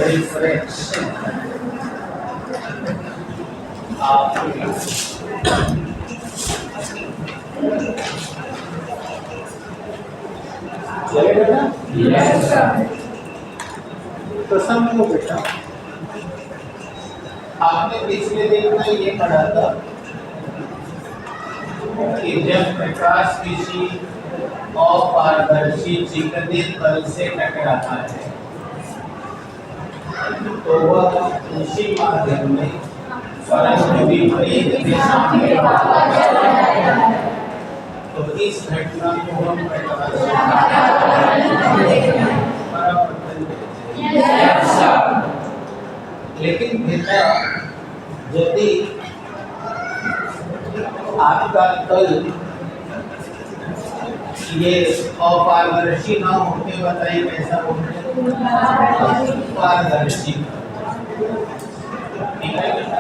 Refraction आप चलेगा ना? Yes sir. तो समझो बेटा, आपने पिछले दिन में ये पढ़ा था कि जब प्रकाश किसी अपारदर्शी चिकने तल से टकराता है तो वह उसी माध्यम में परंतु विपरीत दिशा में तो इस घटना को हम प्रकाश परावर्तन कहते हैं। लेकिन बेटा, यदि आपका तल ये अपारदर्शी ना होते, बताइए कैसा होते? पारदर्शी। ठीक है बेटा?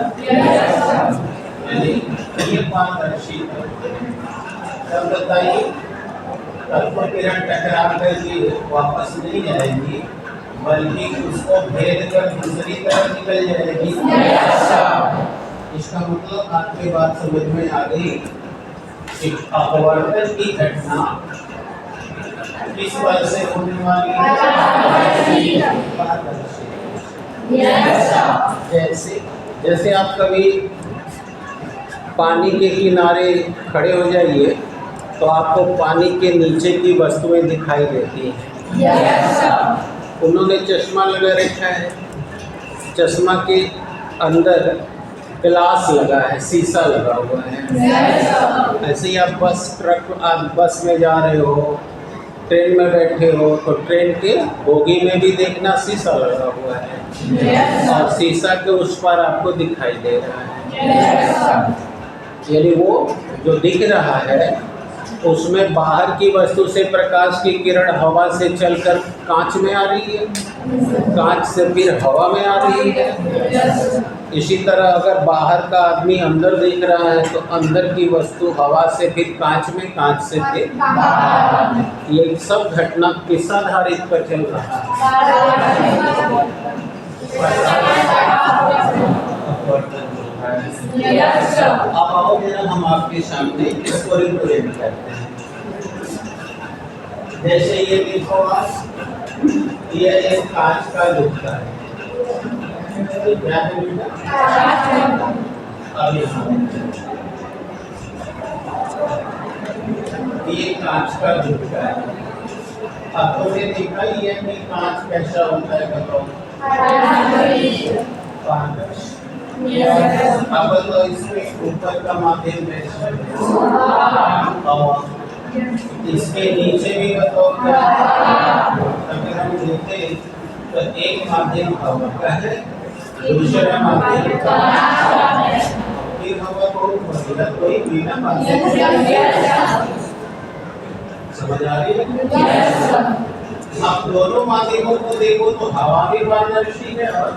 ये पारदर्शी तब बताइए, तब तो किरण टकरा करके वापस नहीं जाएगी, बल्कि उसको भेद कर दूसरी तरफ निकल जाएगी। इसका मतलब आपके बात समझ में आ गई कि अपवर्तन की घटना किस बल से होने वाली है? जैसे आप कभी पानी के किनारे खड़े हो जाइए तो आपको पानी के नीचे की वस्तुएं दिखाई देती हैं। उन्होंने चश्मा लगा रखा है, चश्मा के अंदर ग्लास लगा है, शीशा लगा हुआ है। ऐसे ही आप बस में जा रहे हो, ट्रेन में बैठे हो तो ट्रेन के बोगी में भी देखना शीशा लगा हुआ है और शीशा के उस पर आपको दिखाई दे रहा है। यानी वो जो दिख रहा है उसमें बाहर की वस्तु से प्रकाश की किरण हवा से चलकर कांच में आ रही है, कांच से फिर हवा में आ रही है। इसी तरह अगर बाहर का आदमी अंदर देख रहा है तो अंदर की वस्तु हवा से फिर कांच में, कांच से फिर बाहर। ये सब घटना किस आधारित पर चल रहा है? अब आओ जरा हम आपके सामने इसको रिप्रेजेंट करते हैं। जैसे ये देखो आप, ये एक कांच का गुच्छा है। क्या है बेटा? अब ये कांच का गुच्छा है। अब तुमने देखा ही है कि कांच कैसा होता है, बताओ? पारदर्शी। अब तो इसमें ऊपर का माध्यम और इसके नीचे भी बताओ क्या? अगर हम देखें तो एक माध्यम हवा का है, दूसरा माध्यम फिर हवा बहुत बढ़िया कोई बिना माध्यम समझ आ रही है? अब दोनों माध्यमों को देखो तो हवा भी पारदर्शी है और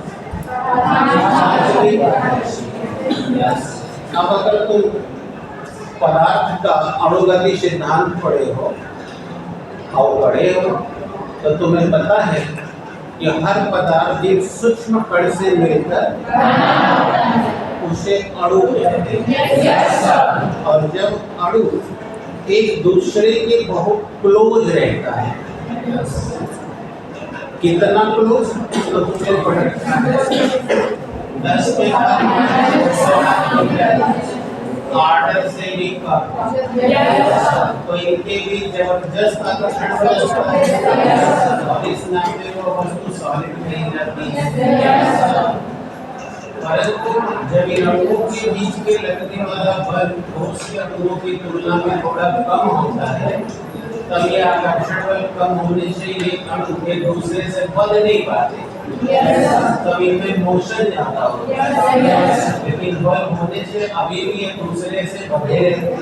अब अगर तुम पदार्थ का अणुगति सिद्धांत पढ़े हो तो तुम्हें पता है कि हर पदार्थ एक सूक्ष्म कण से मिलकर उसे अणु कहते हैं। और जब अणु एक दूसरे के बहुत क्लोज रहता है, कितना क्लोज तो तुमने पढ़ा 10 के ऑर्डर से भी कम, तो इनके बीच जबरदस्त आकर्षण होता है और इस नाते को वस्तु सॉलिड नहीं रहती है। परंतु जब इन अणुओं के बीच के लगने वाला बल ठोस के अणुओं की तुलना में थोड़ा कम होता है, तब ये आकर्षण बल कम होने से ये अणु एक दूसरे से बंध नहीं पाते, तब इनमें मोशन ज्यादा होता है। लेकिन बल होने से अभी भी एक दूसरे से बंधे रहते हैं।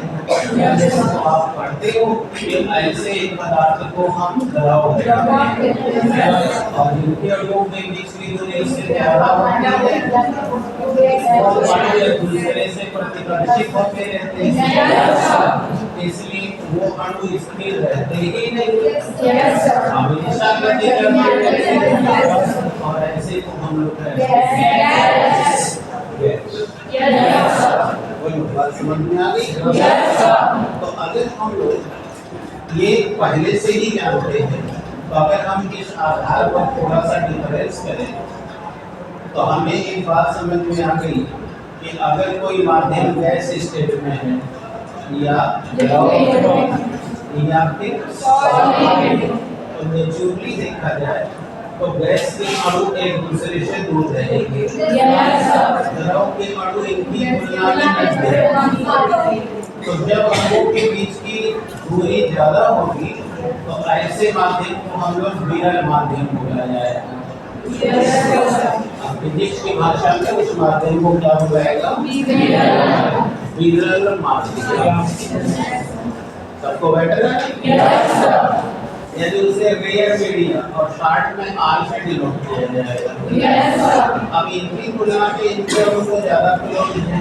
तो आप पढ़ते हो कि ऐसे एक पदार्थ को हम द्रव कहते हैं और इनके अणुओं के बीच की दूरी इससे ज्यादा होती है और एक दूसरे से प्रतिकर्षित होते रहते हैं, इसलिए वो अणु स्थिर रहते ही नहीं, हमेशा गति करते रहते हैं और ऐसे लोग हैं? बोलो, बात समझ में आ गई? तो अगर हम लोग ये पहले से ही जानते हैं, तो अगर हम इस आधार पर थोड़ा सा डिफरेंस करें तो हमें एक बात समझ में आ गई कि अगर कोई माध्यम गैस स्टेट में है या फिर तो नेचुरली देखा जाए तो गैस के अणु एक दूसरे से दूर रहेंगे, द्रव के अणु इनकी तुलना में नजदीक। तो जब अणुओं के बीच की दूरी ज्यादा होगी तो ऐसे माध्यम को हम लोग विरल माध्यम बोला जाएगा। फिजिक्स की भाषा में उस माध्यम को क्या बुलाएगा? विरल माध्यम। सबको बेटर है? यदि उसे रेयर मीडिया और शॉर्ट में आर से डिनोट किया जाएगा। अब इनकी तुलना में इनके अणु को ज्यादा प्रयोग है,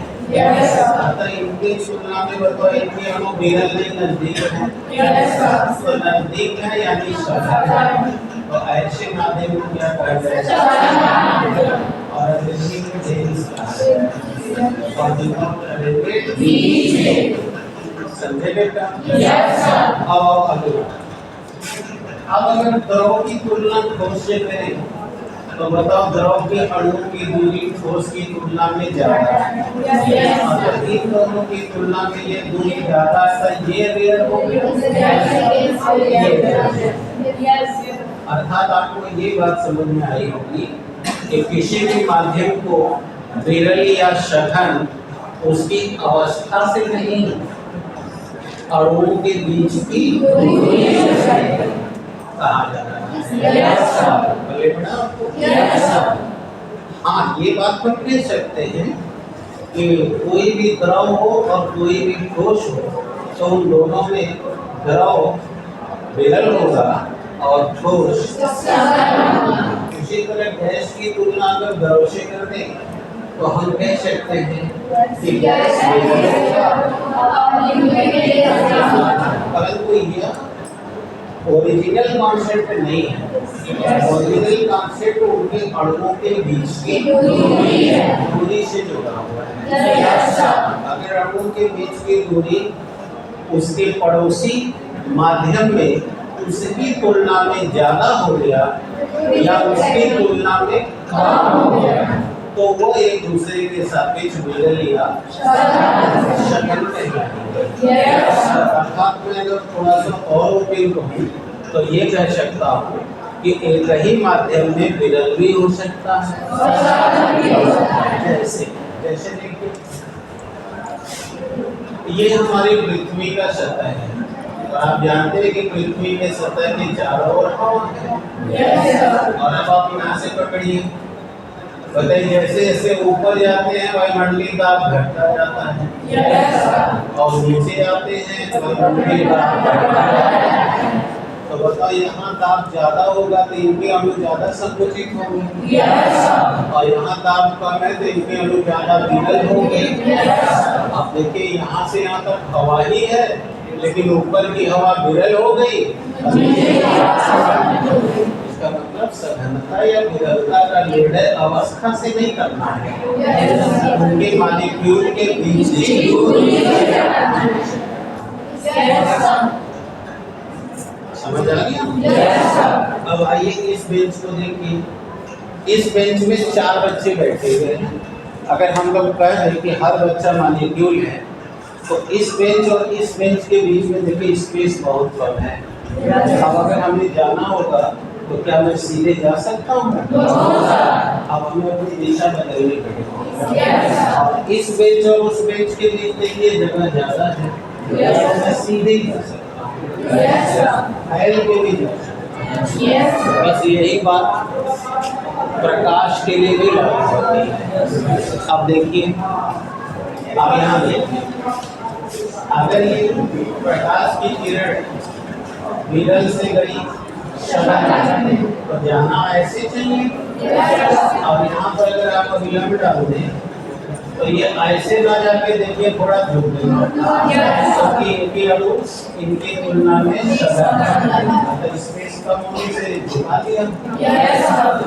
अतः इनकी तुलना में बताओ इनके अणु विरल नहीं नजदीक है। तो नजदीक है यानी सघन, तो ऐसे माध्यम को क्या कहा जाएगा? और समझे बेटा? अब अगर द्रव की तुलना ठोस से करें तो बताओ द्रव के अणु की दूरी ठोस की तुलना में ज्यादा है। अगर इन दोनों की तुलना में ये दूरी ज्यादा है तो ये रेयर हो गया। अर्थात आपको ये बात समझ में आई होगी कि किसी भी माध्यम को विरल या सघन उसकी अवस्था से नहीं, अणुओं के बीच की दूरी कहा जाता है। हाँ, ये बात हम कह सकते हैं कि कोई भी द्रव हो और कोई भी ठोस हो तो उन दोनों में द्रव विरल होगा और ठोस। उसी तरह गैस की तुलना अगर द्रव से कर दें तो हम कह सकते हैं कि गैस विरल होगा, परंतु यह ओरिजिनल कॉन्सेप्ट नहीं है। ओरिजिनल कॉन्सेप्ट उनके अणुओं के बीच की दूरी से जुड़ा हुआ है। अगर अणुओं के बीच की दूरी उसके पड़ोसी माध्यम में उसकी तुलना में ज्यादा हो गया या उसकी तुलना में कम हो गया तो वो एक दूसरे के सापेक्ष विरल या सघन कहलाएंगे। अर्थात मैं अगर थोड़ा सा और ओपन कहूँ तो ये कह सकता हूँ कि एक ही माध्यम में विरल भी हो सकता है। जैसे देखिए, ये हमारी पृथ्वी का सतह है और आप जानते हैं कि पृथ्वी के सतह के चारों ओर हवा है। और अब आप यहाँ से पकड़िए, बताइए जैसे जैसे ऊपर जाते हैं वायुमंडलीय दाब घटता जाता है और नीचे जाते हैं वायुमंडलीय दाब घटता जाता है। तो बताओ यहाँ दाब ज्यादा होगा तो इनके अणु ज्यादा संकुचित होंगे और यहाँ दाब कम है तो इनके अणु ज्यादा विरल होंगे। अब देखिए यहाँ से यहाँ तक हवा ही है लेकिन ऊपर की हवा विरल हो गई। इसका मतलब सघनता या विरलता का निर्णय अवस्था से नहीं करना है, उनके मॉलिक्यूल के बीच की दूरी। समझ आ गया? अब आइए इस बेंच को देखिए। इस बेंच में 4 बच्चे बैठे हुए हैं। अगर हम लोग कह रहे कि हर बच्चा मॉलिक्यूल है तो इस बेंच और इस बेंच के बीच में देखिए स्पेस बहुत कम है। अब अगर हमें जाना होगा तो क्या मैं सीधे जा सकता हूँ? अब हमें अपनी दिशा बदलनी पड़ेगी। और इस बेंच और उस बेंच के बीच देखिए जगह ज्यादा है, मैं सीधे ही जा सकता हूँ, फैल के भी जा सकता हूँ। बस यही बात प्रकाश के लिए भी लागू होती है। अब देखिए, अब यहाँ देखिए, अगर ये प्रकाश की किरण विरल से गई तो जाना ऐसे चाहिए और यहाँ पर अगर आप अभिलंब डाल दें तो ये ऐसे ना जाके देखिए थोड़ा झुक गई, क्योंकि इनकी अणु इनकी तुलना में तो स्पेस कम होने से झुका दिया।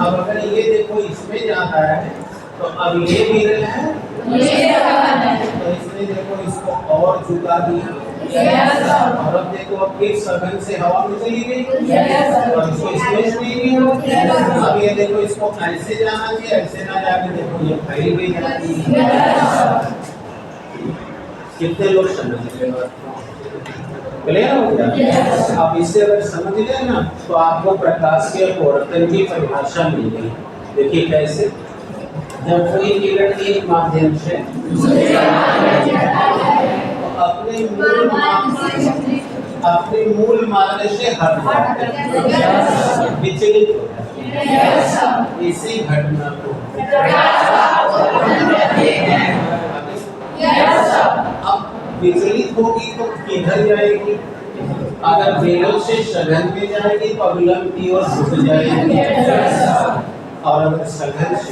अब अगर ये देखो इसमें जाता है तो अब ये विरल है, तो इसने देखो इसको और झुका दिया। और अब देखो अब फिर सघन से हवा में चली गई और इसको स्पेस नहीं मिला। अब ये देखो इसको ऐसे जाना चाहिए, ऐसे ना जाके देखो ये फैल भी जाती है। कितने लोग समझ गए बात को? क्लियर हो गया? अब इसे अगर समझ गए ना तो आपको प्रकाश के अपवर्तन की परिभाषा मिल गई। देखिए कैसे, जब कोई किरण एक माध्यम से अपने मूल मार्ग से हट जाए, विचलित हो जाए, इसी घटना को अब विचलित होगी तो किधर जाएगी? अगर विरल से सघन में जाएगी तो अविलंब की ओर झुक जाएगी, और अगर सघन से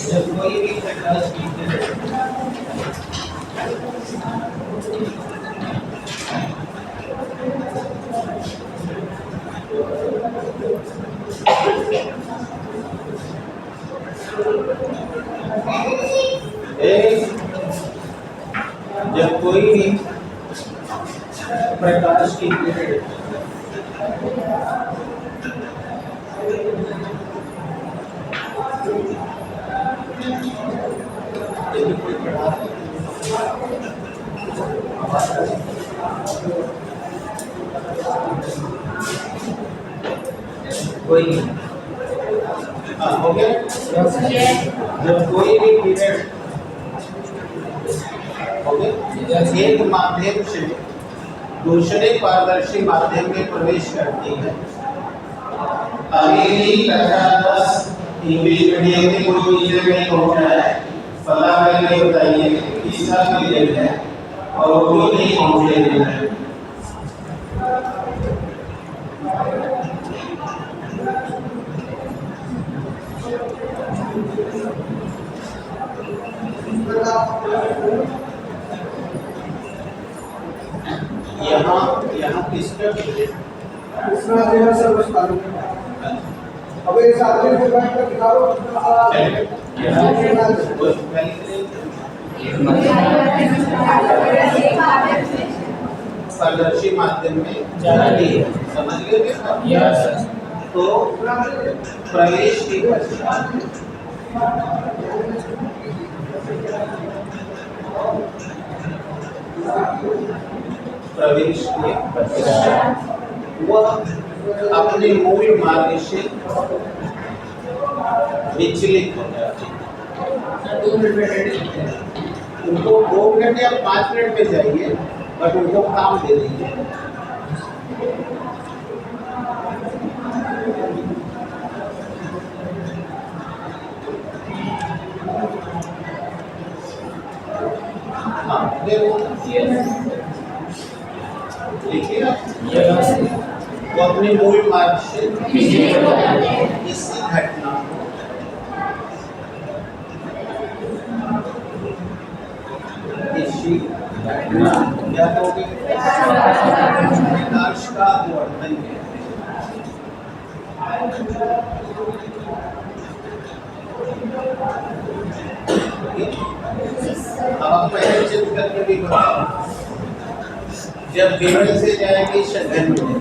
जब कोई भी प्रकाश की जब कोई भी प्रकाश की किरण कोई हो गया। जब कोई भी किरण हो गया एक माध्यम से दूसरे पारदर्शी माध्यम में प्रवेश करती है, अभी कक्षा 10 इंग्लिश मीडियम में कोई टीचर नहीं पहुंचा है, पता करके बताइए किस साल की डेट है और वो नहीं पहुंचे हैं। यहाँ किसका अब एक आदमी को बैठ कर दिखाओ पारदर्शी माध्यम में जाती है, समझ गए? तो प्रवेश की प्रवेश के वह अपने मूल मार्ग से विचलित हो जाते हैं। 2 मिनट उनको 2 मिनट या 5 मिनट में जाइए, बट उनको काम दे दीजिए। वो अपने मूल मार्ग से इसी घटना को क्या कहोगे? प्रकाश का अपवर्तन है। अब आप पहले चित्र करके भी बताओ, जब विरल से जाएगी सघन में,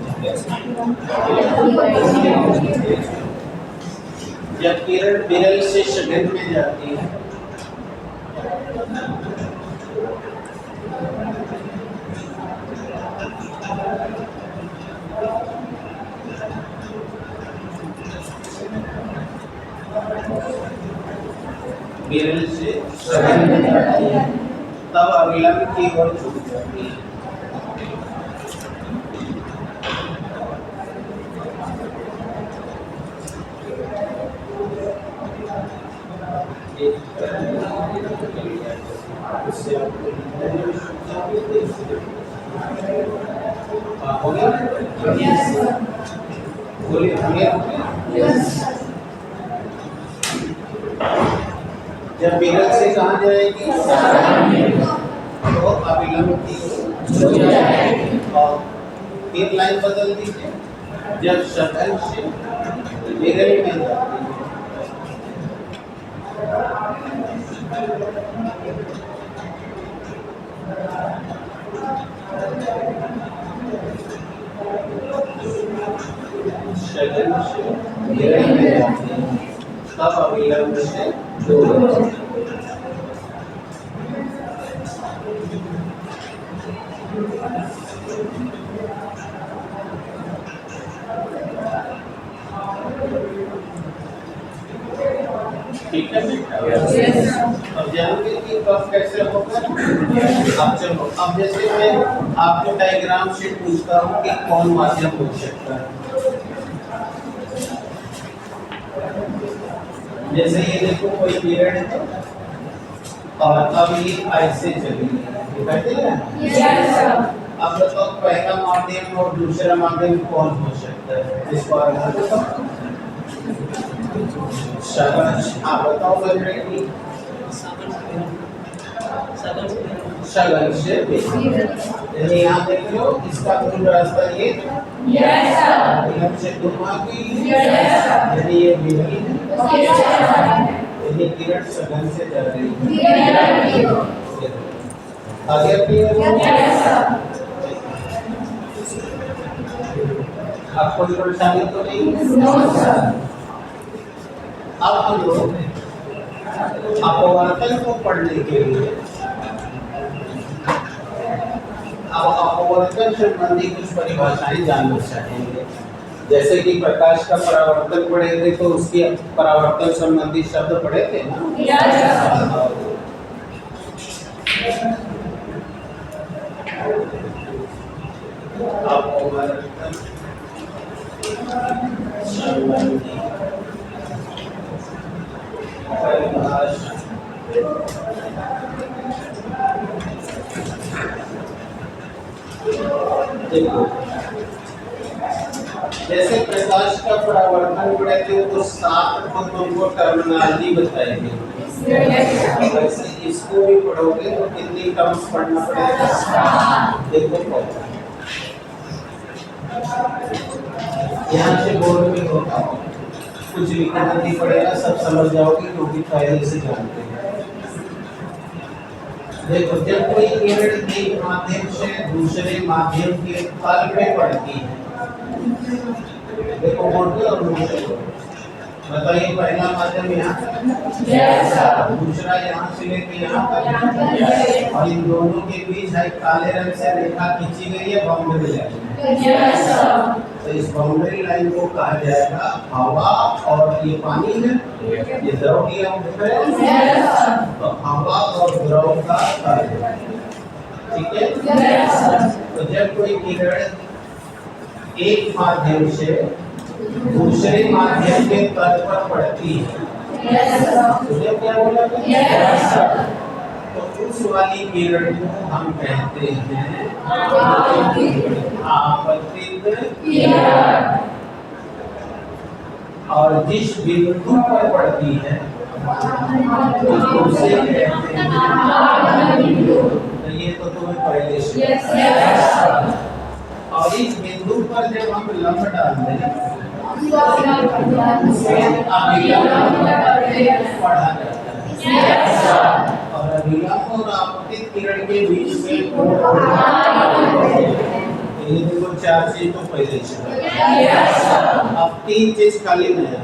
जब किरण विरल से सघन में जाती है विरल से सघन में जाती है, तब अविलंब की ओर झुक जाती है। बोलिए क्लियर? जब विगत से कहाँ जाएगी तो अविलंब की हो जाएगी। और फिर लाइन बदल दीजिए, जब शगल से विरल में जाती है। शगल से विरल में जाती है, तब अविलंब से दूर हो जाती है। ठीक है बेटा? अब जानोगे कि कब कैसे होगा? अब चलो, अब जैसे मैं आपको डायग्राम से पूछता हूँ कि कौन माध्यम हो सकता है। जैसे ये देखो कोई पीरियड है और अब ये ऐसे चली है। अब बताओ पहला माध्यम और दूसरा माध्यम कौन हो सकता है? इस बार हाँ बताओ शगल से यानी यहाँ देख लो, इसका मूल रास्ता ये से की यानी ये यानी किरण शगल से जा रही है। आगे आपको कोई परेशानी तो नहीं? अब हम लोग अपवर्तन को पढ़ने के लिए अब अपवर्तन संबंधी कुछ परिभाषाएं जानना चाहेंगे। जैसे कि प्रकाश का परावर्तन पढ़े थे तो उसकी परावर्तन संबंधी शब्द पढ़े थे ना? अपवर्तन संबंधी देखो, जैसे प्रकाश का परावर्तन पढ़े थे तो 7 को तुमको टर्मिनोलॉजी बताएंगे। वैसे इसको भी पढ़ोगे तो कितनी टर्म्स पढ़ना पड़ेगा? देखो यहाँ से बोर्ड में होता कुछ लिखना नहीं पड़ेगा, सब समझ जाओगे क्योंकि पहले से जानते हैं। देखो, जब कोई किरण एक माध्यम से दूसरे माध्यम के तल में पड़ती है, देखो मोटे और मोटे, बताइए पहला माध्यम यहाँ, दूसरा यहाँ से लेके यहाँ तक, और इन दोनों के बीच है काले रंग से रेखा खींची गई है बाउंड्री लाइन। तो इस बाउंड्री लाइन को कहा जाएगा हवा, और ये पानी है, ये द्रव की है, तो हवा और द्रव का कार्य, ठीक है? तो जब कोई किरण एक माध्यम से दूसरे माध्यम के तल पर पड़ती है, तो क्या बोला? तो उस वाली किरण को हम कहते हैं आपतित किरण, और जिस बिंदु पर पड़ती है उसे कहते हैं बिंदु। तो ये तो तुम्हें पहले से, और इस बिंदु पर जब हम लंब डाल दें पढ़ा जाता है, और अभिलंब और आपतित किरण के बीच में ये देखो 4 चीज तो पहले से, अब 3 चीज खाली नहीं है।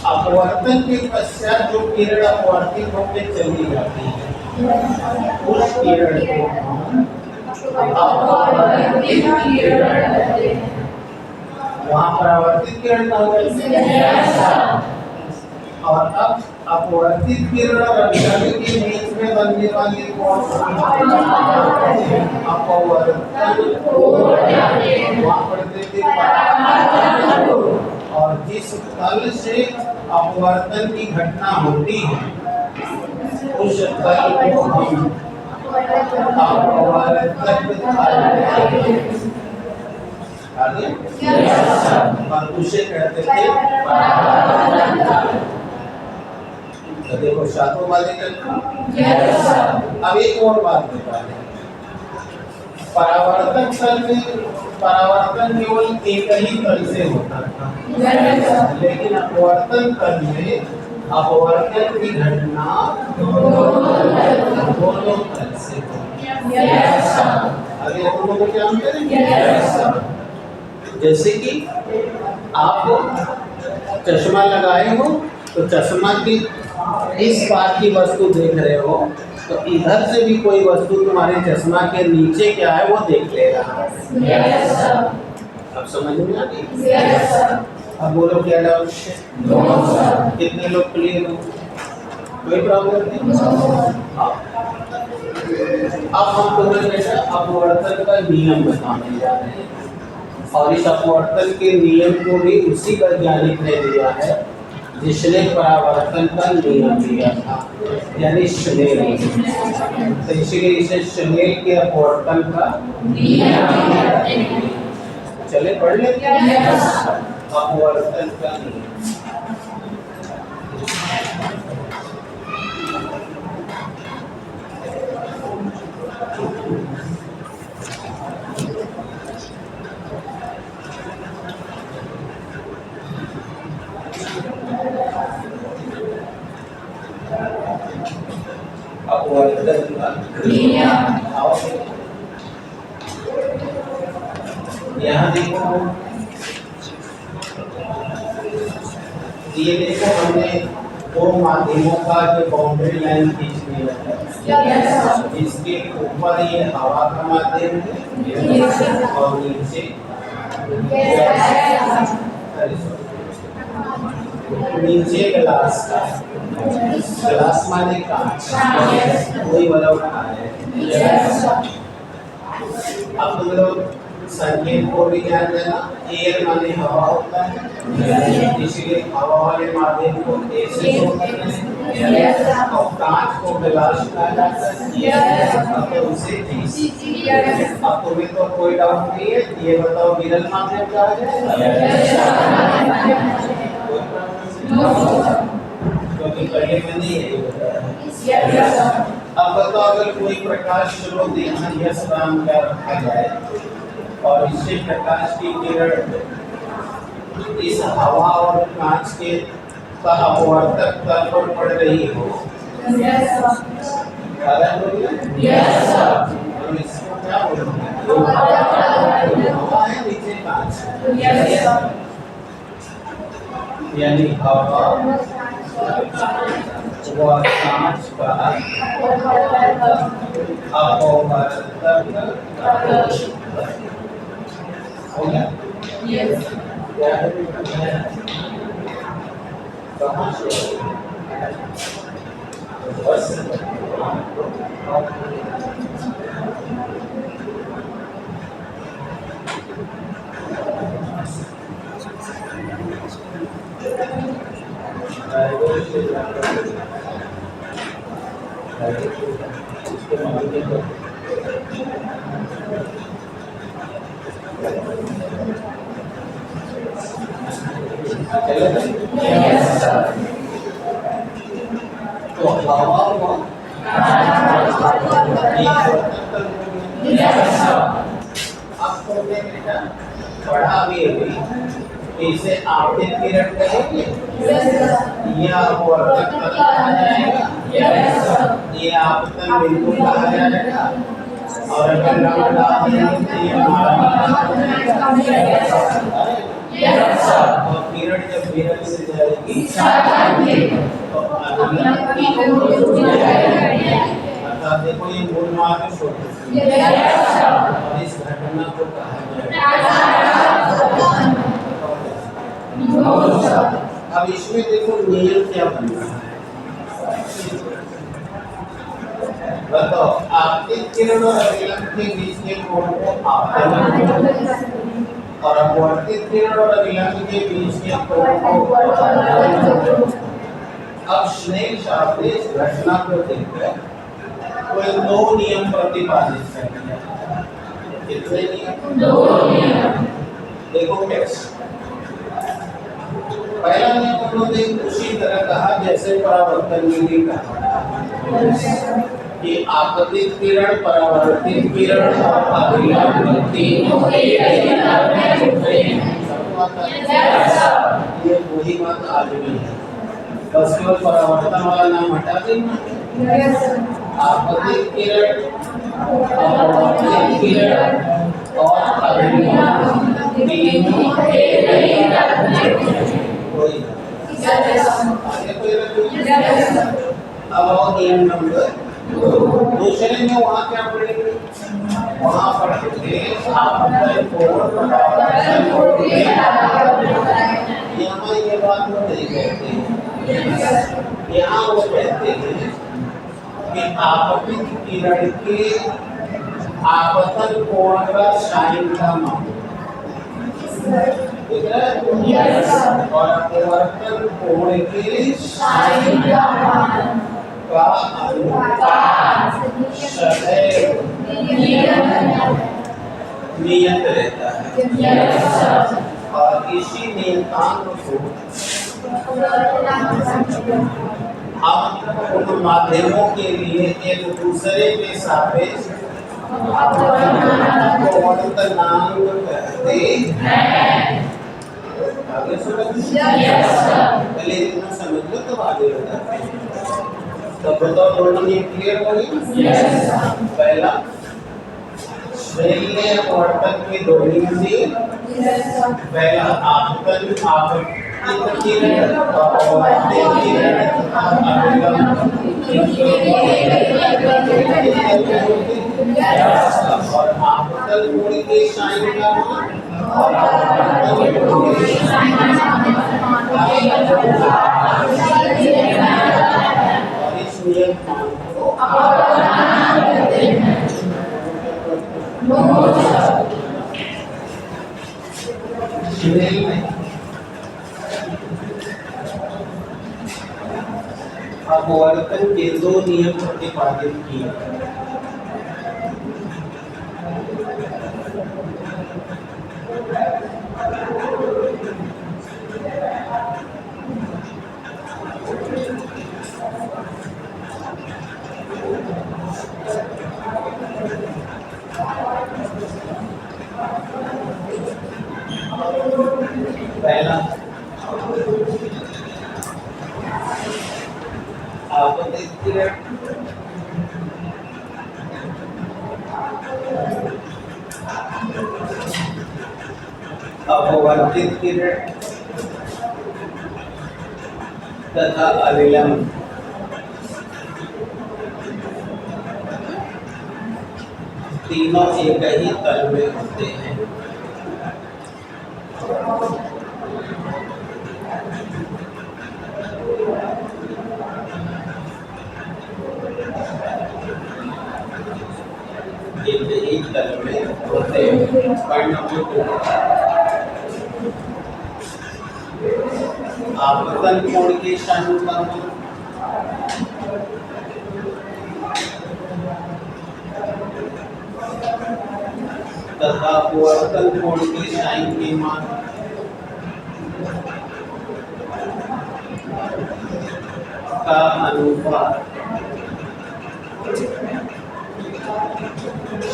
अपवर्तन के पश्चात जो किरण अपवर्तित होकर चली जाती है उस किरण को अपवर्तित किरण कहते हैं। वहाँ परावर्तित किरण कहा जाता है, और अब अपवर्तित किरण और अभिलंब के बीच में बनने वाली अपवर्तन वहाँ पढ़ते थे, और जिस तल से अपवर्तन की घटना होती है उस तल को हम अपवर्तक काले और उसे कहते थे परावर्तन काल। तो देखो सातों बातें करते। अब एक और बात बता दें, परावर्तन काल में परावर्तन केवल एक ही तल से होता था, लेकिन अपवर्तन काल में अपवर्तन की घटना दोनों तल से होती है। अरे तुम लोग जानते हैं? जैसे कि आप चश्मा लगाए हो तो चश्मा की इस पार की वस्तु देख रहे हो, तो इधर से भी कोई वस्तु तुम्हारे चश्मा के नीचे क्या है वो देख लेगा। अब समझ में आ गई? अब बोलो क्या डाउट है? कितने लोग क्लियर हो? कोई प्रॉब्लम नहीं? अब हम तुम्हें बेटा अपवर्तन का नियम बताने जा रहे हैं, और इस अपवर्तन के नियम को भी उसी वैज्ञानिक ने दिया है जिसने परावर्तन का नियम दिया था, यानी श्नेल। तो इसलिए इसे श्नेल के अपवर्तन का नियम। चले पढ़ लेते हैं अपवर्तन का नियम। अपवर्तन का नियम। यहाँ देखो, ये देखो हमने दो माध्यमों का जो बाउंड्री लाइन खींच लिया है। इसके ऊपर ये हवा का माध्यम है और नीचे नीचे ग्लास का। ग्लास माने कांच, वही वाला उठा है। अब तुम लोग संकेत को भी ध्यान देना, एयर माने हवा होता है, इसलिए हवा वाले माध्यम को ए से शो करते हैं, और कांच को ग्लास कहा जाता है, तो उसे जी। अब तुम्हें तो कोई डाउट नहीं है, ये बताओ विरल माध्यम क्या है? क्योंकि पहले में नहीं है। अब बताओ अगर कोई प्रकाश स्रोत यहाँ यश राम का रखा जाए और इससे प्रकाश की किरण इस हवा और कांच के का अपवर्तक तल पर पड़ रही हो, और इसको क्या बोलोगे? हवा है नीचे कांच, यानी हवा व कांच का अपवर्तक हो गया। क्या है? कहाँ से? बस तो हवा अब बेटा पढ़ा भी अभी, इसे आपतित किरण कहेंगे, ये अपवर्तक कहा जाएगा, ये आपतन बिंदु कहा जाएगा, और अगर रंग डाल देंगे तो ये और किरण जब विरल से जाएगी तो अर्थात देखो ये मूल मार्ग छोड़, और इस घटना को कहा जाएगा। अब इसमें देखो नियम क्या बन रहा है, बताओ। आपतित किरण और अभिलंब के बीच के कोण को आपतन, और अपवर्तित किरण और अभिलंब के बीच के कोण को अपवर्तन। अब स्नेल साहब ने इस घटना को देखकर कोई दो नियम प्रतिपादित कर दिया। कितने नियम? दो नियम। देखो टेक्स्ट पहला नियम उन्होंने उसी तरह कहा जैसे परावर्तन में भी कहा कि आपतित किरण, परावर्तित किरण और अभिलंब तीनों ये वही बात आज भी है, बस केवल परावर्तन वाला नाम हटा देना। आपतित किरण, अपवर्तित किरण और अभिलंब तीनों अब और नियम नंबर दूसरे में वहाँ क्या पढ़ेंगे, वहाँ पढ़ेंगे यहाँ ये बात वो नहीं कहते, यहाँ वो कहते हैं कि आपतित किरण के आपतन कोण का साइन का मान और अपवर्तन कोण के साइन का अनुपात सदैव नियत रहता है और इसी नियतांक को हम उन माध्यमों के लिए एक दूसरे के सापेक्ष अपवर्तनांक कहते हैं। आगे पहले इतना समझ लो तब आगे बताते हैं। तब बताओ दोनों नियम क्लियर हो गए? पहला श्रेणी अपवर्तन के दो नियम दिए, पहला आपतन आपतित किरण अपवर्तित किरण और आपतन कोण के साइन का मान और अपवर्तन कोण के साइन का और इस नियम मान को अपवर्तन के दो नियम प्रतिपादित किए। पहला आपतित किरण अपवर्तित किरण तथा अविलंब तीनों एक ही तल में होते हैं। एक तल में होते हैं। आपतन कोण के साइन का मान तथा अपवर्तन कोण के साइन के मान का अनुपात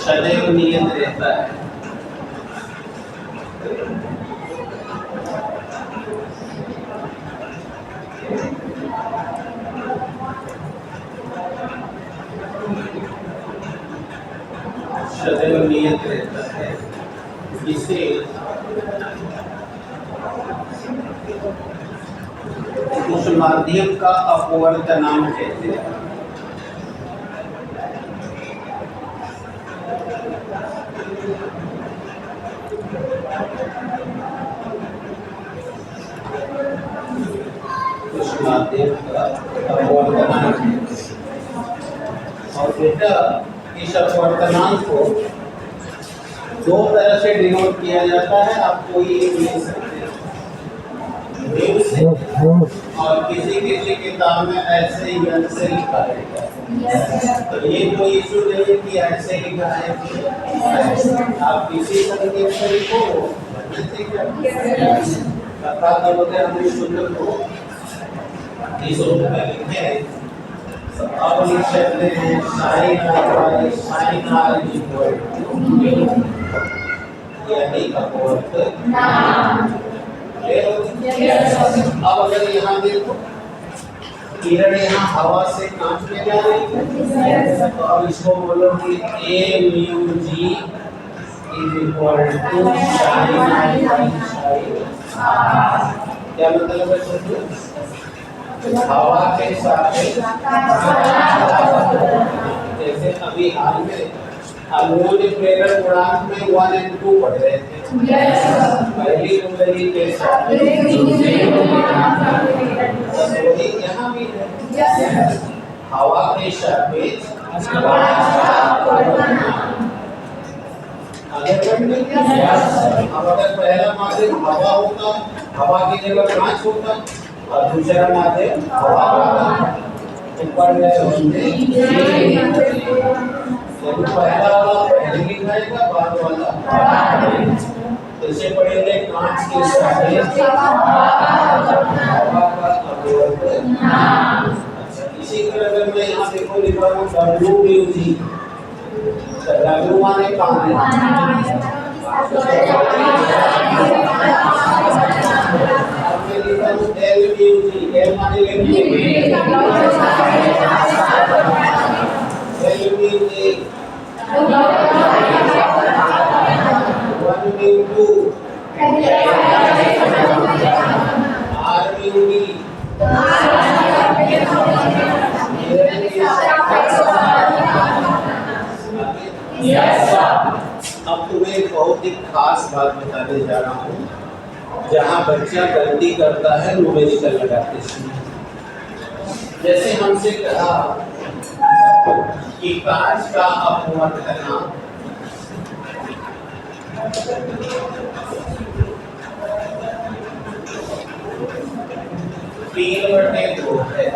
सदैव नियत रहता है। सदैव नियत रहता है। इसे उस माध्यम का अपवर्तनांक कहते हैं। उस माध्यम का अपवर्तनांक और बेटा इस अपवर्तनांक को दो तरह से डिनोट किया जाता है। आपको ये मिल सकते हैं और किसी किसी किताब में ऐसे यन से लिखा रहेगा। तो ये कोई इशू नहीं है कि ऐसे लिखा है कि आप किसी संकेत से लिखो कथा का बोलते हम शुद्ध को इस रूप में लिखे अब लिख सकते हैं साइन आर इक्वल यानी अपवर्त अब अगर यहाँ देखो किरण यहाँ हवा से कांच में जा रही है तो अब इसको बोलो कि A mu G is equal to sin क्या मतलब है सोचो हवा के साथ जैसे अभी हाल में अणुओं ने प्रेरण गुणांक में 1 और 2 पढ़ रहे थे पहली कुंडली के साथ यहाँ भी है हवा के सापेक्ष अब अगर पहला माध्यम हवा होता हवा की जगह कांच होता और दूसरा माध्यम हवा होता ऊपर पहला वाला पहले लिखाएगा बाद वाला इसे पढ़ेंगे कांच के सापेक्ष हवा का अपवर्तन। इसी तरह अगर मैं यहाँ देखो लिखा हूँ W mu G W माने कांच मैं लिखा हूँ L mu G L माने लिखिए L mu G 1 mu 2 R mu D अब तुम्हें एक बहुत ही खास बात बताने जा रहा हूँ जहाँ बच्चा गलती करता है न्यूमेरिकल लगाते समय। जैसे हमसे कहा कि कांच का अपवर्त करना तीन बटे दो है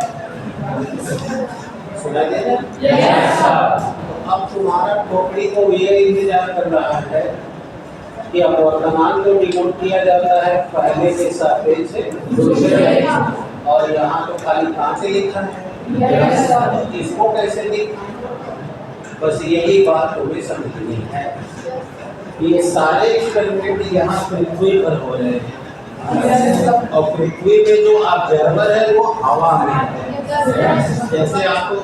सुना दे अब तुम्हारा खोपड़ी को ये इंतजार कर रहा है कि अपवर्तनांक को डिनोट किया जाता है पहले के सापेक्ष से दूसरे और यहाँ तो खाली कहाँ से लिखा है इसको कैसे लिखा बस यही बात तुम्हें समझनी है। ये सारे एक्सपेरिमेंट यहाँ पृथ्वी पर हो रहे हैं और पृथ्वी में जो ऑब्जर्वर है वो हवा में है। जैसे आपको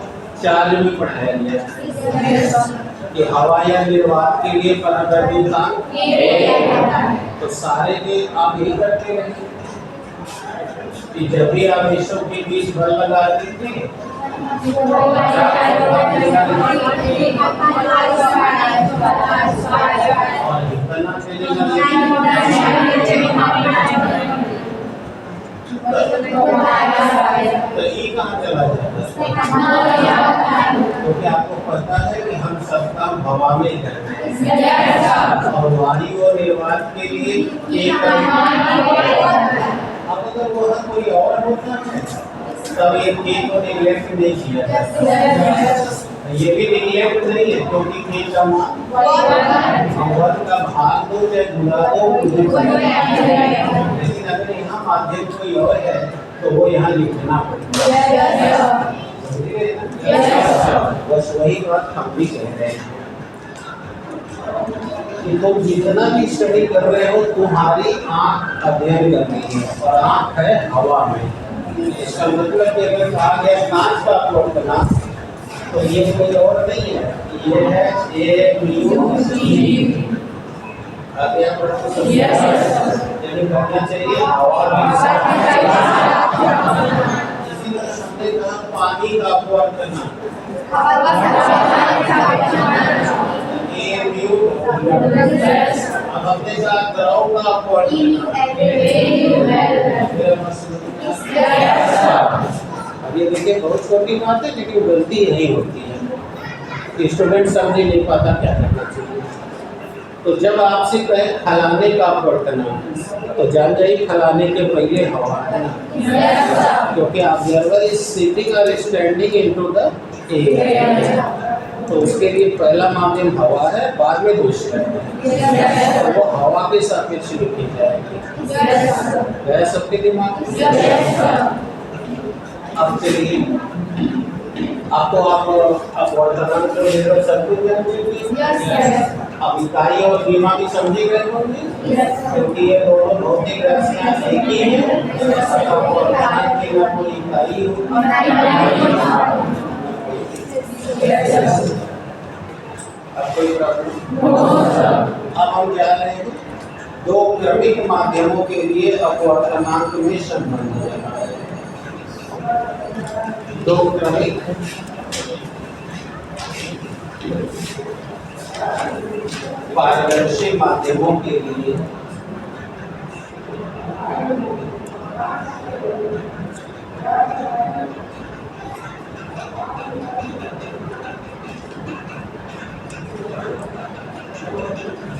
चार्ज में पढ़ाया गया कि हवा या निर्वात के लिए परावर्तनांक तो सारे के आप यही करते रहे कि जब भी आप इसों के बीच बल लगाते थे और इतना तो ये कहाँ चला जाता है क्योंकि आपको पता है कि हम सब काम हवा में करते हैं और वायु और निर्वात के लिए एक अब अगर वह कोई और होता है तब ये के को निगलेक्ट नहीं किया जाता ये भी निगलेक्ट नहीं है क्योंकि के का मान वन का भाग दो या गुना दो लेकिन अगर यहाँ माध्यम कोई और है तो वो यहाँ लिखना पड़ेगा बस वही बात हम भी कह रहे हैं कि तुम जितना भी स्टडी कर रहे हो तुम्हारी आँख अध्ययन कर रही है और आँख है हवा में। इसका मतलब कि अगर कहा गया कांच का अपलोड करना तो ये कोई और नहीं है ये है A mu G अभी आप यानी करना चाहिए हवा में इसी तरह हमने कहा पानी का अपलोड करना अब अपने साथ द्रव का अपवर्त अब ये देखिए बहुत छोटी बात है लेकिन गलती यही होती है स्टूडेंट समझ नहीं पाता क्या करना चाहिए। तो जब आपसे कहे फलाने का अपवर्तन तो जान जाइए फलाने के पहले हवा है ना क्योंकि ऑब्जर्वर इज सिटिंग और स्टैंडिंग इनटू द एक। तो उसके लिए पहला माध्यम हवा है, बाद में दूसरा है। तो वो हवा के सापेक्ष लिखी जाएगी। है सबके दिमाग में? अब चलिए, आपको आप वर्तमान को लेकर सब कुछ जान। अब इकाई और सीमा भी समझे गए होंगे, क्योंकि ये दोनों भौतिक राशियां एक ही हैं। वर्तमान की ना कोई इकाई अब कोई प्रॉब्लम। अब हम जा रहे हैं दो क्रमिक माध्यमों के लिए अपवर्तनांक में संबंध। दो क्रमिक पारदर्शी माध्यमों के लिए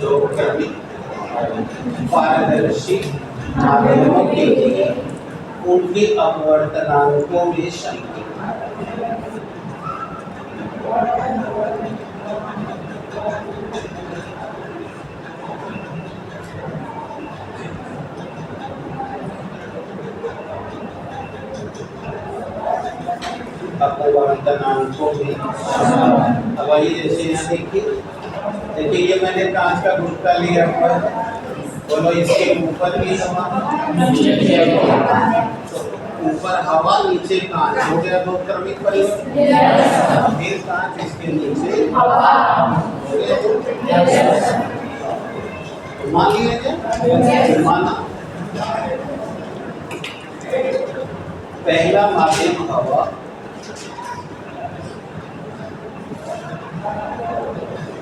दो क्रमिक पारदर्शी माध्यमों के लिए उनके अपवर्तनांकों में संबंध। अपवर्तनांकों में अब आइए, जैसे यहाँ देखिए ये मैंने कांच का गुटका लिया हुआ है। बोलो इसके ऊपर भी हवा, ऊपर हवा नीचे कांच, हो गया दो क्रमिक परिवर्तन। फिर कांच इसके नीचे हवा, हो गया। मान लिया माना पहला माध्यम हवा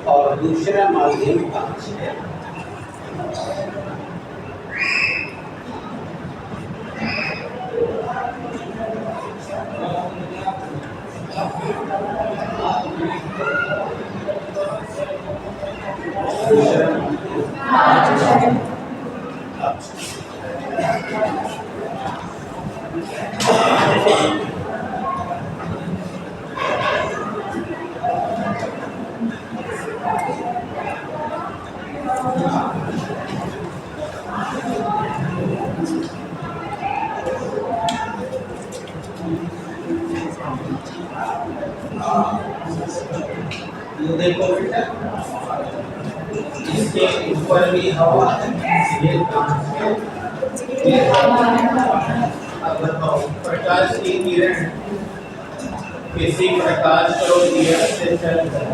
और दूसरा माध्यम कांच है। ये देखो बेटा, इसके ऊपर भी हवा है, ये कांच है, ये हवा है। अब बताओ, प्रकाश की किरण किसी प्रकाश स्रोत से चलकर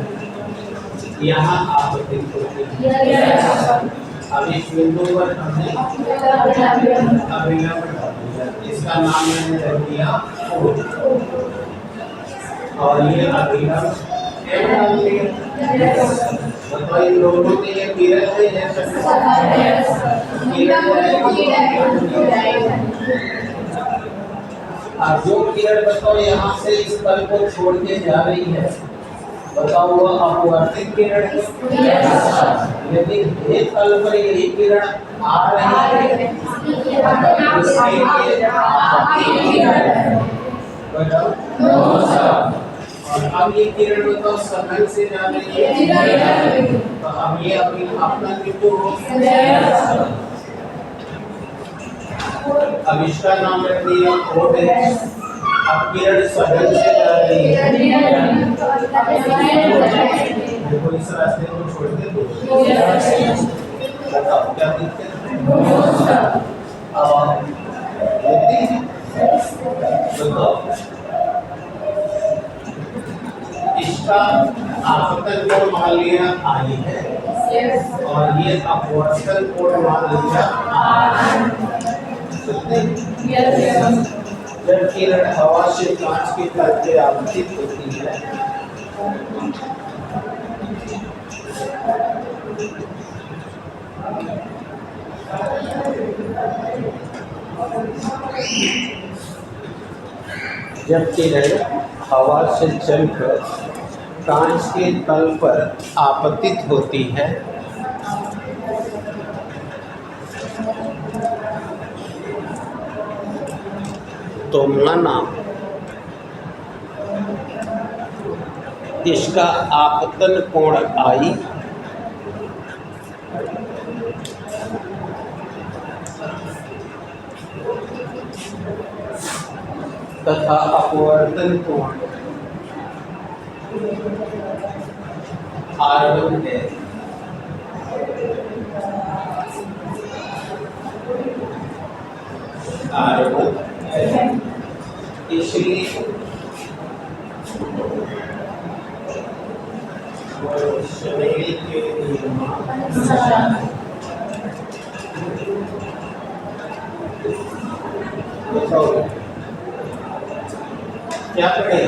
यहाँ आपतित होती है। अब इस बिंदु पर हमने अभिलंब डाल दिया, इसका नाम मैंने रख दिया O, और ये अभिलंब M डाल दिया। तो इन दोनों में ये किरण है, अब जो किरण बताओ यहाँ से इस तल को छोड़ के जा रही है, बताओ वो अपवर्तित किरण है। यदि एक तल पर यही किरण आ रही है, बताओ। और अब ये किरण बताओ सतह से जा रही है, तो अब ये अपना बिंदु हो। अब इसका नाम रख दिया O है। अब किरण सतह से जा रही है, देखो इस रास्ते को छोड़ के बताओ क्या दिक्कत है? बताओ इसका आपतन कोण मान लिया I है, और ये अपवर्तन कोण मान लिया R। जब किरण हवा से कांच की तल पे आपतित होती है, जब किरण हवा से चलकर कांच के तल पर आपतित होती है, तो माना इसका आपतन कोण I तथा अपवर्तन कोण R1 है। R1 है, इसलिए श्रेणी के क्या करें,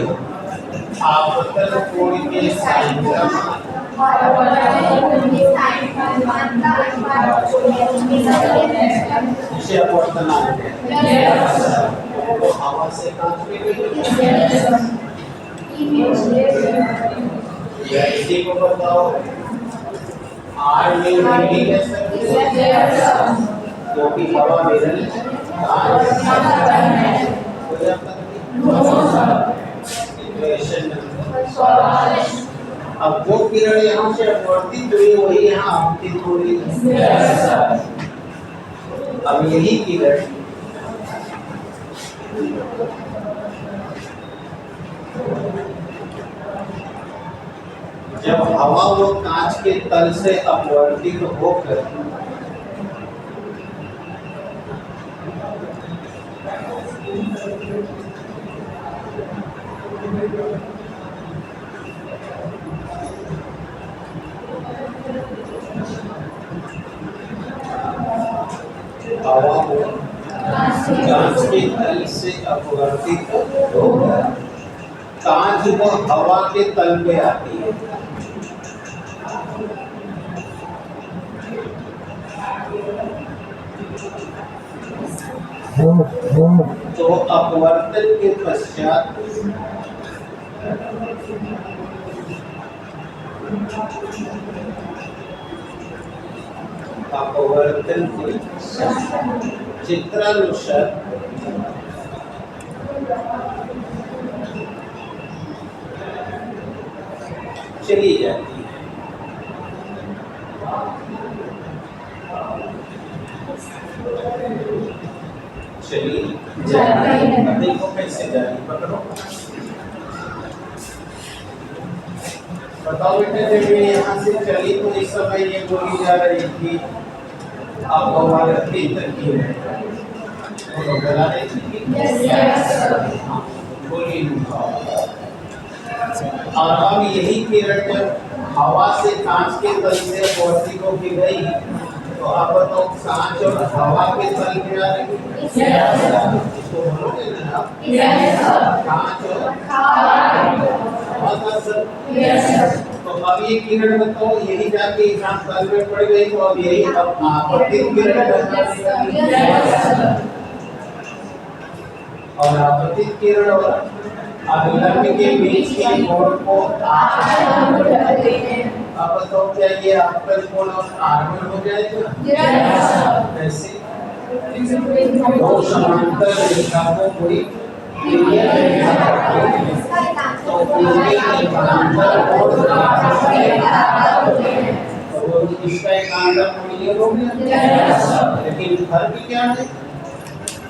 आपतन कोण के साइन का इसे अपवर्तन तो हवा से कांच में इसी को बताओ R में नहीं कह सकते क्योंकि हवा में अब वो किरण यहाँ से अपवर्तित हुई वही यहाँ आपतित हो रही है। अब यही किरण जब हवा वो कांच के तल से अपवर्तित होकर हवा को कांच के तल से अपवर्तित होकर कांच वो हवा के तल पे आती है। तो अपवर्तन के पश्चात अपवर्तन के चित्रानुसार चली जाती है। चलिए देखो कैसे जा रही, पकड़ो बताओ बेटा। जब ये यहाँ से चली तो इस समय ये गोली जा रही थी, अब हमारे भीतर की गला रही थी गोली। और अब यही किरण जब हवा से कांच के तल से अपवर्तित होकर गई तो अब तो कांच और हवा के तल पे आ रही है। इसको बोलोगे ना कांच और हवा का तल। तो अब ये किरण बताओ यही जाके यहाँ तल में पड़ गई तो अब यही आपतित किरण और आपतित किरण और अभिलंब के बीच के कोण को अब तो क्या ये आपका कोण और R1 हो जाएगा। ऐसे दो समांतर रेखा को कोई तो इसका एकांतर कोण ये हो गया। लेकिन फर्क क्या है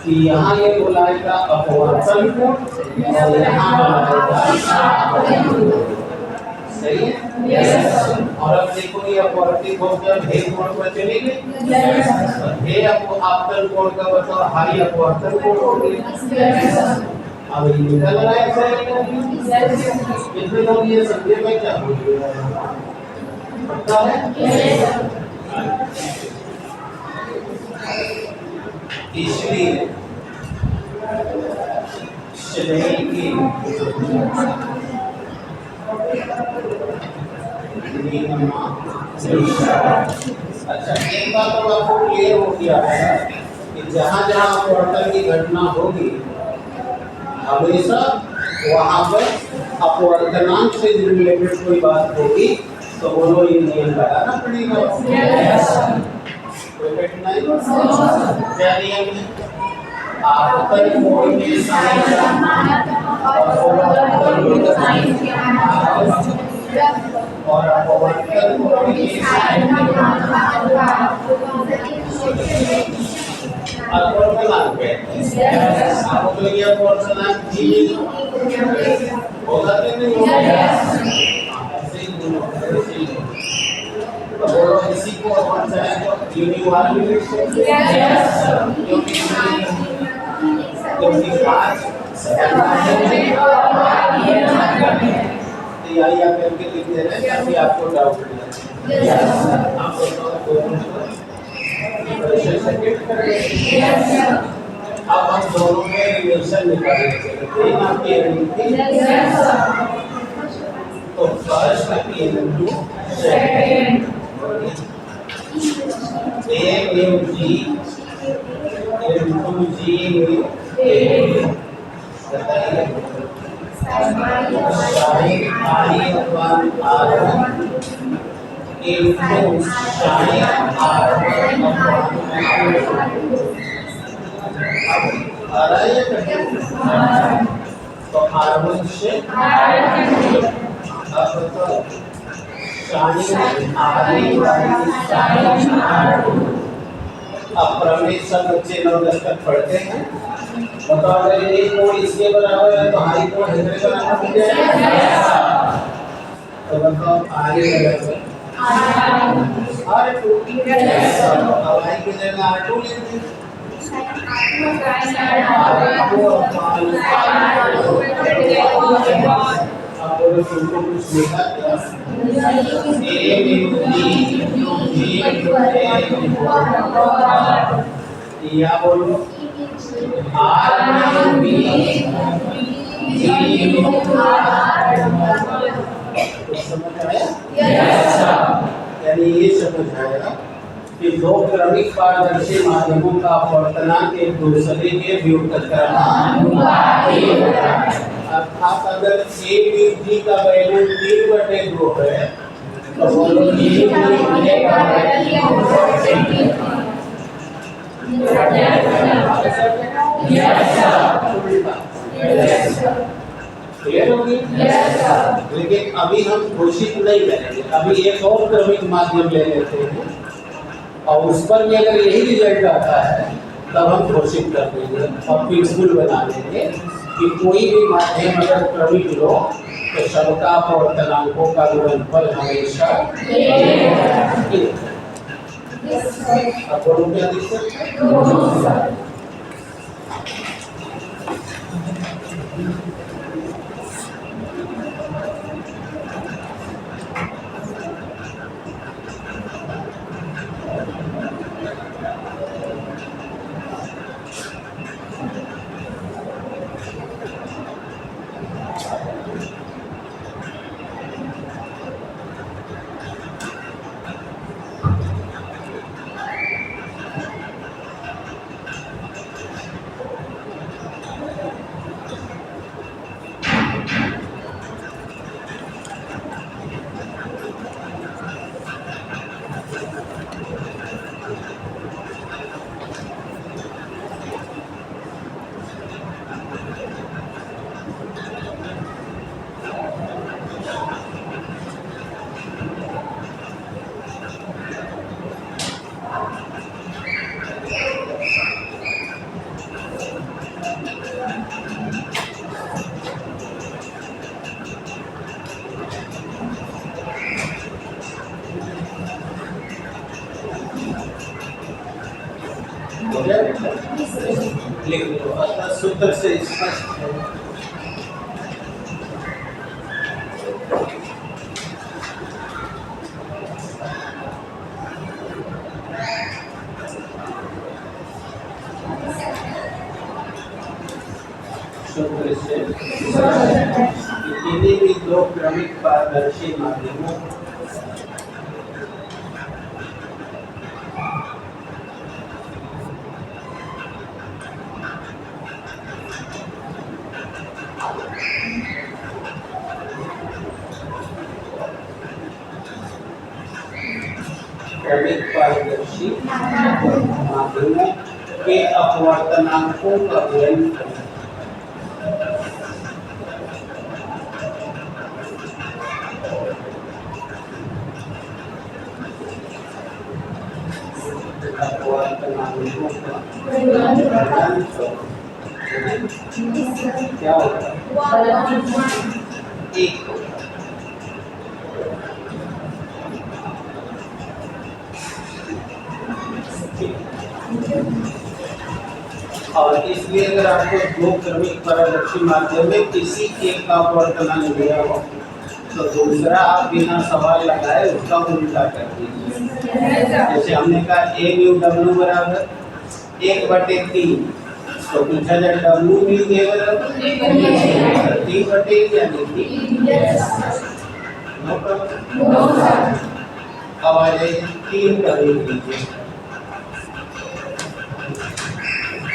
कि यहाँ ये बुलाएगा अपवर्तन कोण और यहाँ बुलाएगा सही है। और अब देखो ये अपवर्तित होकर हे कोण पर चली गई। हे आपतन कोण का बताओ हाई अपवर्तन कोण हो गया। अब ये निकल रहा है सही। कितने लोग ये समझे में क्या हो पता है। इसलिए शरीर की अच्छा एक बात तो आपको क्लियर हो गया है कि जहाँ जहाँ अपवर्तन की घटना होगी हमेशा वहाँ पर अपवर्तनांक से रिलेटेड कोई बात होगी तो बोलो ये नियम लगाना पड़ेगा। कोई कठिनाई क्या नियम है? आपतन कोण के साइन और अपवर्तन अपवर्तनांक है। आपको तो ये अपवर्तनांक जी होगा कि नहीं होगा? ऐसे ही तो बोलो इसी को अपन चाहे तो यूनिवार भी लिख सकते हैं क्योंकि 5 यही आप करके लिख दे रहे हैं ताकि आपको डाउट नहीं आए। आप अब हम दोनों में रिलेशन निकालेंगे। आपकी तो first into second a mu g into g mu a बताइए sin I upon r1 into sin r1 upon आ रहा है तो r1 से अब तो अब प्रमेय सब बच्चे 9-10 तक पढ़ते हैं। बताओ अगर ये कोण इसके बराबर है तो हाई कोण इसके बराबर हो जाएगा। तो बताओ आगे बराबर R2 अब आई की जगह R2 लिख दीजिए। अब तुमको कुछ लिखा या बोलो समझ आया? यानी ये समझ आएगा कि दो क्रमिक पारदर्शी माध्यमों का अपवर्तनांक एक दूसरे के व्युत्क्रम अर्थात अगर a भी g का वैल्यू 3/2 है तो बोलो g का क्लियर होगी? लेकिन अभी हम घोषित नहीं करेंगे। अभी एक और क्रमिक माध्यम ले लेते हैं और उस पर भी अगर यही रिजल्ट आता है तब हम घोषित कर देंगे और फिक्सबुल बना देंगे कि कोई भी माध्यम अगर क्रमिक लो तो सबका अपवर्तनांकों का गुणनफल हमेशा अब बोलो क्या दिक्कत है? लिख दो अतः सूत्र से स्पष्ट है। सूत्र से किसी भी दो क्रमिक पारदर्शी माध्यमों क्रमिक पारदर्शी माध्यमों के अपवर्तनांकों का गुणनफल अपवर्तनांकों का क्या होता है? एक होता है। और इसलिए अगर आपको दो क्रमिक पारदर्शी माध्यम में किसी एक का अपवर्तनांक दिया हो तो दूसरा आप बिना सवाल लगाए उसका उल्टा कर दीजिए। जैसे हमने कहा ए म्यू डब्ल्यू बराबर 1/3, तो पूछा जाए डब्ल्यू म्यू ए बराबर 3/1 यानी अब आ जाइए 3 का देख लीजिए।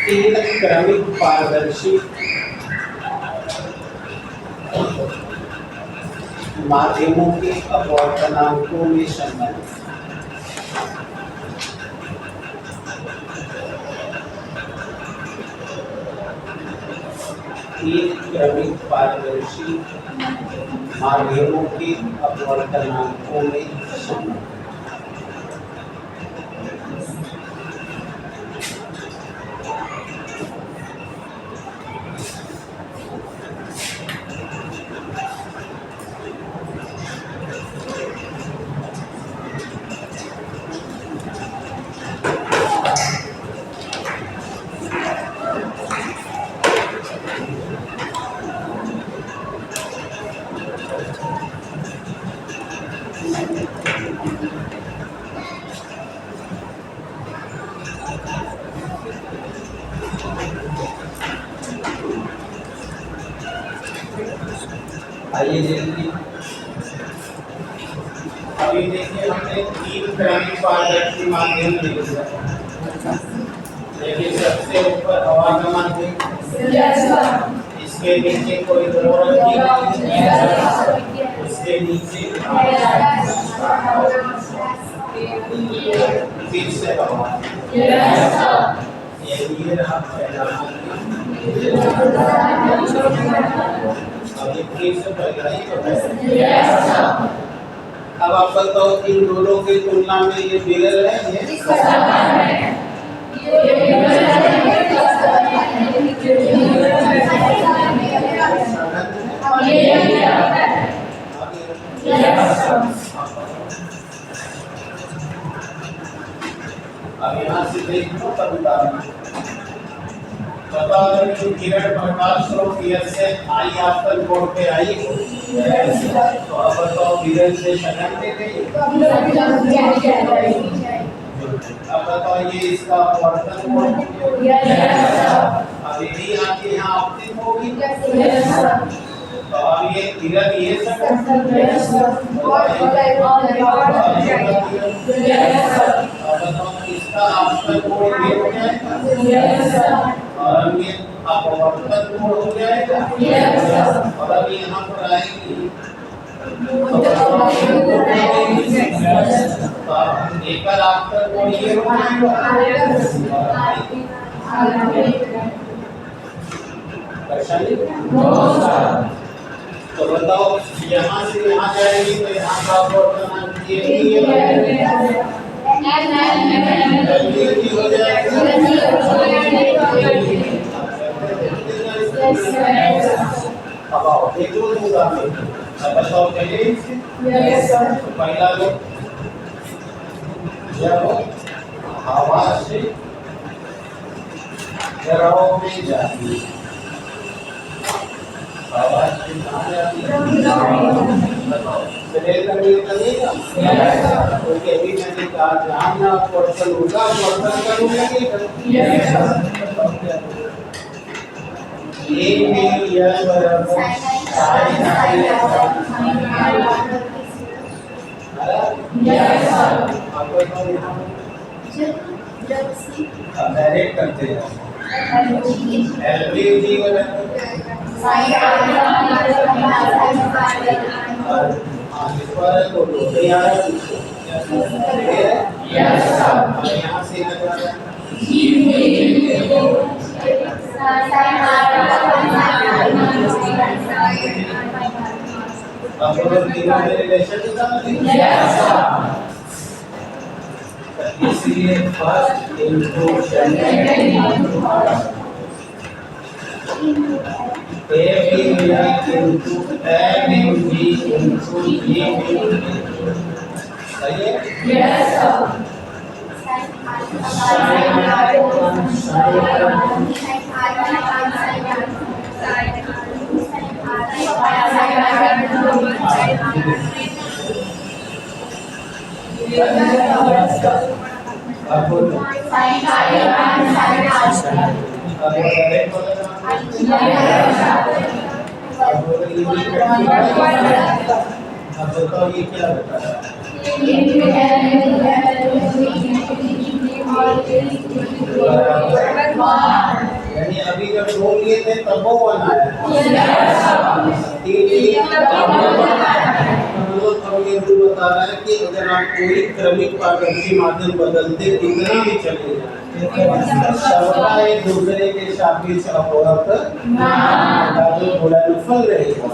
3 क्रमिक पारदर्शी माध्यमों के अपवर्तनांकों में संबंध। तीन क्रमिक पारदर्शी माध्यमों के अपवर्तनांकों में संबंध। आइए देखिए, अभी देखिए हमने 3 क्रमिक पारदर्शी माध्यम देख लिया। देखिए सबसे ऊपर हवा का माध्यम, इसके नीचे कोई और उसके नीचे फिर से हवा। ये रहा पहला माध्यम। अब आप बताओ इन दोनों की तुलना में ये बिगड़ है अब यहाँ से देखो कविता बताओ कि किरण प्रकाश स्रोत से आई आपतन कोण पे आई तो अब बताओ किरण से शरण पे गई। अब बताओ ये इसका अपवर्तन कोण अब यदि आपके यहाँ आपतित होगी तो अब ये किरण ये सब अब बताओ इसका आपतन कोण ये हो जाएगा और ये अपवर्तन कोण हो जाएगा और अब यहाँ पर आएगी एकल आपतन कोण ये हो जाएगा। तो बताओ यहाँ से यहाँ जाएगी तो यहाँ का अपवर्तनांक ये हो जाएगा। अब आओ एक दो दूंगा मैं अब बताओ चलिए पहला लो जब हवा से द्रव में जाती है हवा से कहाँ जाती है क्योंकि अभी मैंने कहा जहाँ ना अपवर्तन होगा अपवर्तन करूँगा डायरेक्ट करते हैं यहाँ से इसलिए first into Chennai A will be into M will be into G will be. सही है? Yes, sir. अब बताओ ये क्या बता रहा है? यानी अभी जब दो लिए थे तब वो वन आया। तीन लिए अब ये भी बता रहा है कि अगर आप कोई क्रमिक पारदर्शी माध्यम बदलते कितना भी चले जाए सबका एक दूसरे के सापेक्ष अपवर्त गुणनफल रहेगा।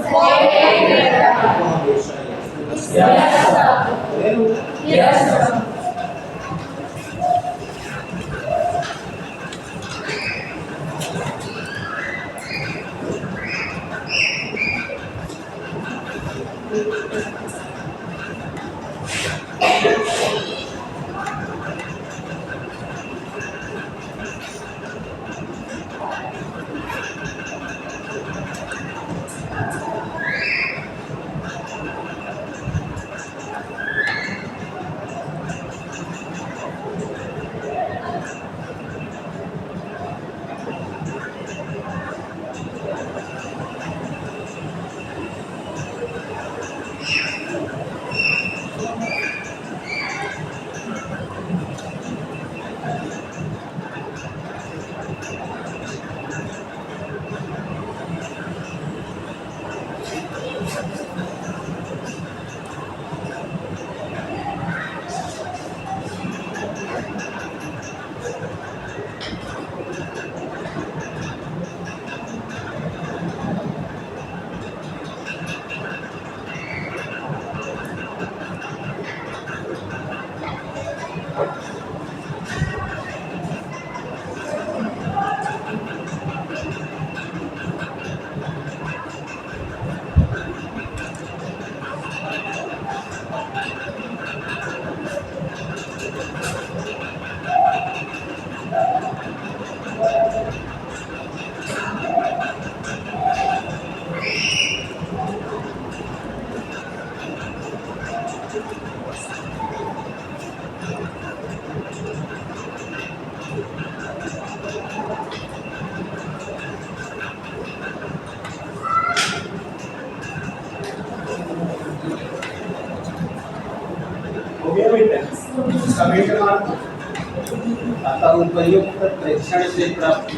अतः उपयुक्त प्रेक्षण से प्राप्त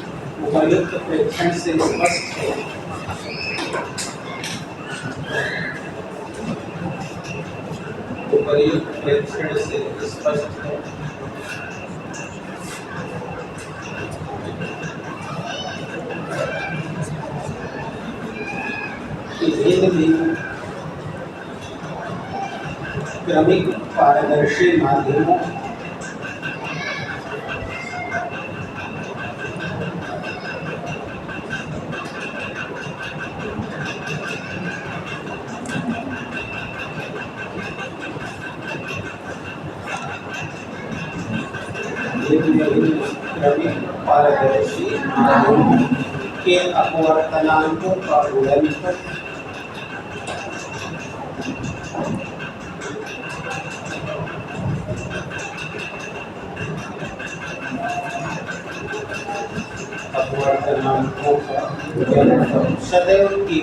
उपयुक्त प्रेक्षण से स्पष्ट है उपयुक्त प्रेक्षण से स्पष्ट है कि भिन्न क्रमिक पारदर्शी माध्यमों पारदर्शी के अपवर्तनांकों का गुणनफल अपवर्तनांकों का गुणनफल सदैव की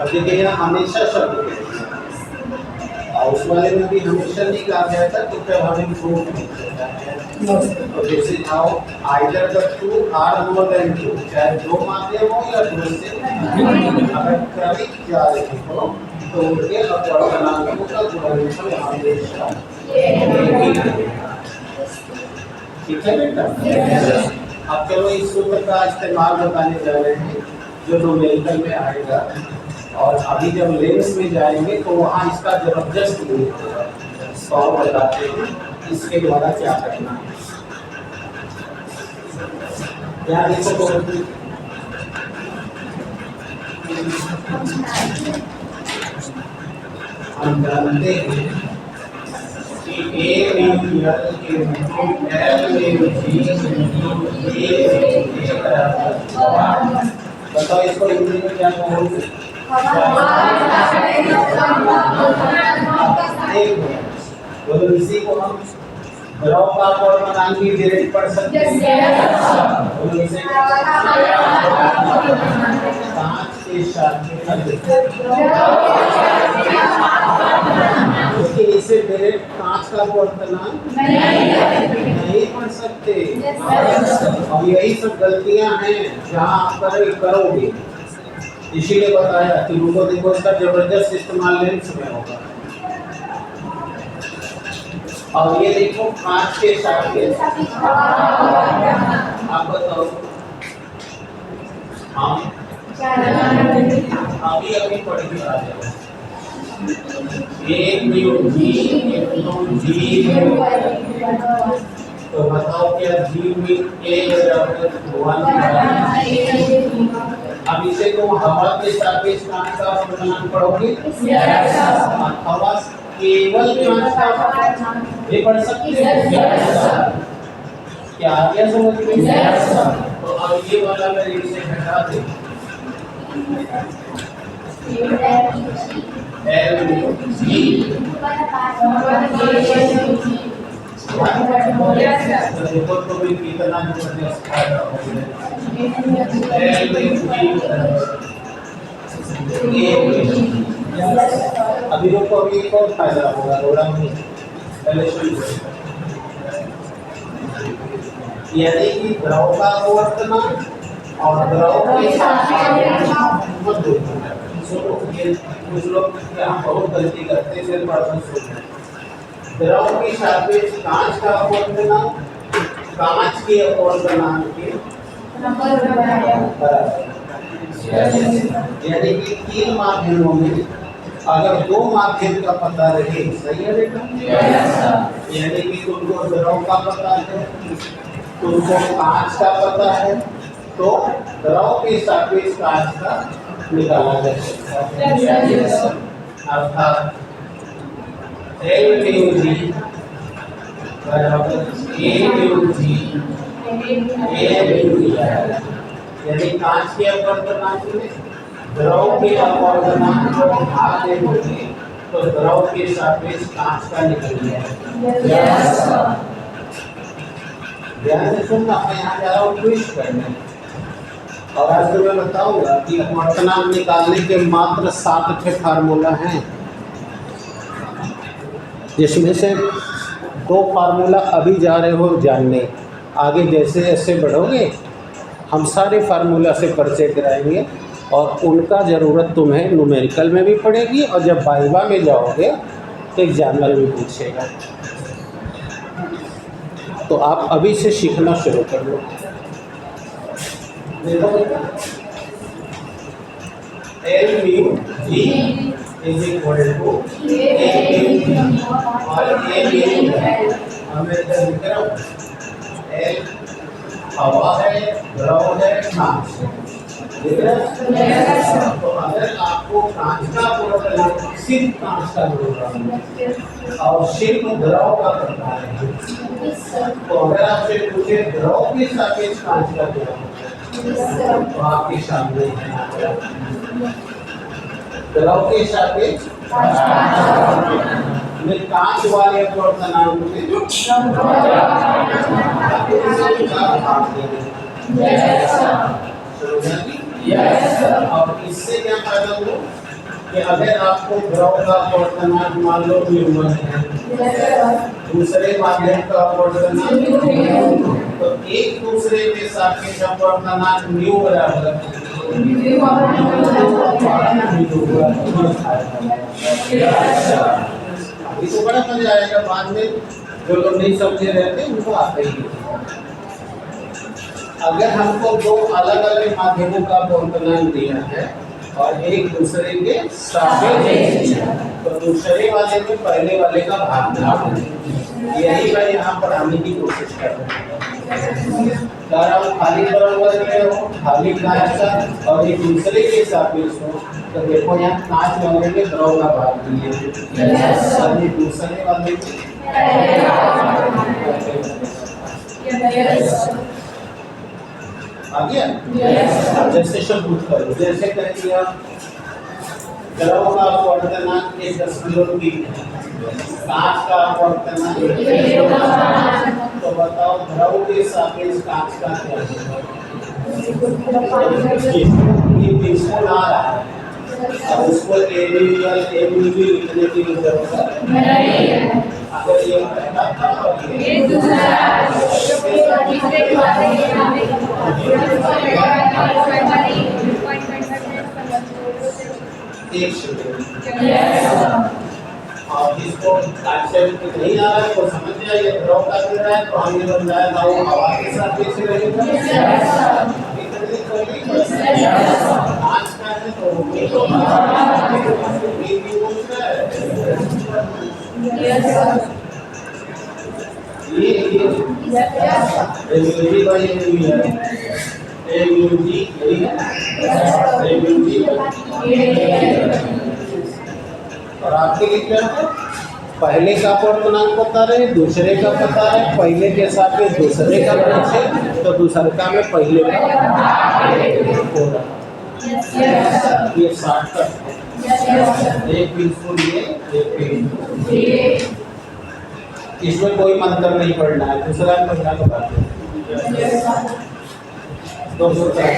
अभिक्रिया हमेशा शब्द के और उस वाले में भी हमेशा नहीं कहा गया था कि जब हमें प्रूफ नहीं करता है तो this is how either the two or more than two चाहे दो माध्यम हो या दो से अगर क्रमिक जा रहे हो तो उनके अपवर्तनांकों का गुणनफल हमेशा ठीक है बेटा। अब चलो इस सूत्र का इस्तेमाल बताने जा रहे हैं जो न्यूमेरिकल में आएगा और अभी जब लेंस में जाएंगे तो वहाँ इसका जबरदस्त यूज होगा। तो बताते हैं इसके द्वारा क्या करना है। यहाँ देखो तो हम जानते हैं कि A में L के L में G बताओ इसको हिंदी में क्या कहोगे। बोलो इसी को हम द्रव का अपवर्तन बनाएंगे डायरेक्ट पढ़ सकते हैं। बोलो इसे कांच के साथ लेकिन इसे डायरेक्ट कांच का अपवर्तन नहीं पढ़ सकते। और यही सब गलतियां हैं जहां आप करोगे। इसीलिए बताया कि लोगों देखो इसका जबरदस्त इस्तेमाल लेंस में होगा। और ये देखो कांच के साथ आप बताओ हम अभी पढ़ेंगे आ जाओ। एक म्यू जी जी तो बताओ क्या जी में ए बराबर 1। अब इसे तुम हवा के सापेक्ष कांच का अपवर्तन पढ़ोगे। हवा केवल कांच का ये पढ़ सकते हैं क्या आ गया समझ में। तो अब ये वाला मैं इसे हटा दे L G देखो तो भी कितना जबरदस्त अभी देखो अभी एक और फायदा होगा थोड़ा पहले शुरू यानी कि द्रव का अपवर्तन और द्रव के साथ कुछ लोग यहाँ बहुत गलती करते हैं द्रव के सापेक्ष कांच का अपवर्तन कांच के अपवर्तन के यानी कि 3 माध्यमों में अगर 2 माध्यम का पता रहे सही है बेटा। यानी कि तुमको द्रव का पता है तुमको कांच का पता है तो द्रव के सापेक्ष कांच का निकाला जा सकता है। अर्थात L म्यू जी बराबर A mu G A mu यानी कांच के अपवर्तनांक में द्रव के अपवर्तनांक को भाग देंगे तो द्रव के सापेक्ष कांच का निकल गया। ध्यान से सुनना मैं यहाँ जा रहा हूँ ट्विस्ट करने और आज तो मैं बताऊंगा कि अपवर्तनांक निकालने के मात्र 7 फार्मूला हैं जिसमें से 2 फार्मूला अभी जा रहे हो जानने। आगे जैसे जैसे बढ़ोगे हम सारे फार्मूला से परिचय कराएंगे और उनका ज़रूरत तुम्हें न्यूमेरिकल में भी पड़ेगी और जब वाइवा में जाओगे तो एग्जामिनर भी पूछेगा। तो आप अभी से सीखना शुरू कर लो। L mu G is equal to A mu G और A म्यू हमें लिख रहा हूँ L हवा है द्रव है कांच तो अगर आपको कांच का अपवर्तन सिर्फ कांच का बोल रहा हूँ और सिर्फ द्रव का करना है तो अगर आपसे पूछे द्रव के सापेक्ष कांच का क्या तो आपके सामने है द्रव के सापेक्ष में कांच वाले अपवर्तनांक में और इससे क्या फायदा हो कि अगर आपको द्रव का अपवर्तनांक मान लो म्यू है दूसरे माध्यम का अपवर्तनांक तो एक दूसरे के सापेक्ष अपवर्तनांक म्यू बराबर इसको बड़ा मजा आएगा बाद में जो लोग नहीं समझे रहते उनको आते ही। अगर हमको 2 अलग अलग माध्यमों का अपवर्तनांक दिया है और एक दूसरे के सापेक्ष तो दूसरे वाले में पहले वाले का भाग यही मैं यहाँ पढ़ाने की कोशिश कर रहा हूँ। खाली बराबर हो, खाली कांच का और एक दूसरे के सापेक्ष हो, तो देखो यहाँ कांच वाले में द्रव का भाग दिए, और दूसरे वाले आ गया। जैसे शब्द करो, जैसे कह दिया द्रव का अपवर्तनांक 10 की, कांच का अपवर्तनांक, तो बताओ द्रव के सापेक्ष कांच का क्या है? ये बिल्कुल आ रहा है, अब उसको एबीवी लिखने की जरूरत नहीं है। अगर ये और जिसको कॉन्सेप्ट नहीं आ रहा है वो समझ जाइए द्रव का दे रहा है तो हम ये बन जाएगा वो हवा के साथ कैसे रहेगा। आज का है तो और आपके लिए क्या है? पहले का अपवर्तनांक पता रहे, दूसरे का पता है, पहले के साथ में दूसरे का पूछे तो दूसरे का में पहले का ये 60 का एक बिल्कुल ये इसमें कोई मंत्र नहीं पढ़ना है। दूसरा पढ़ना तो बात है 204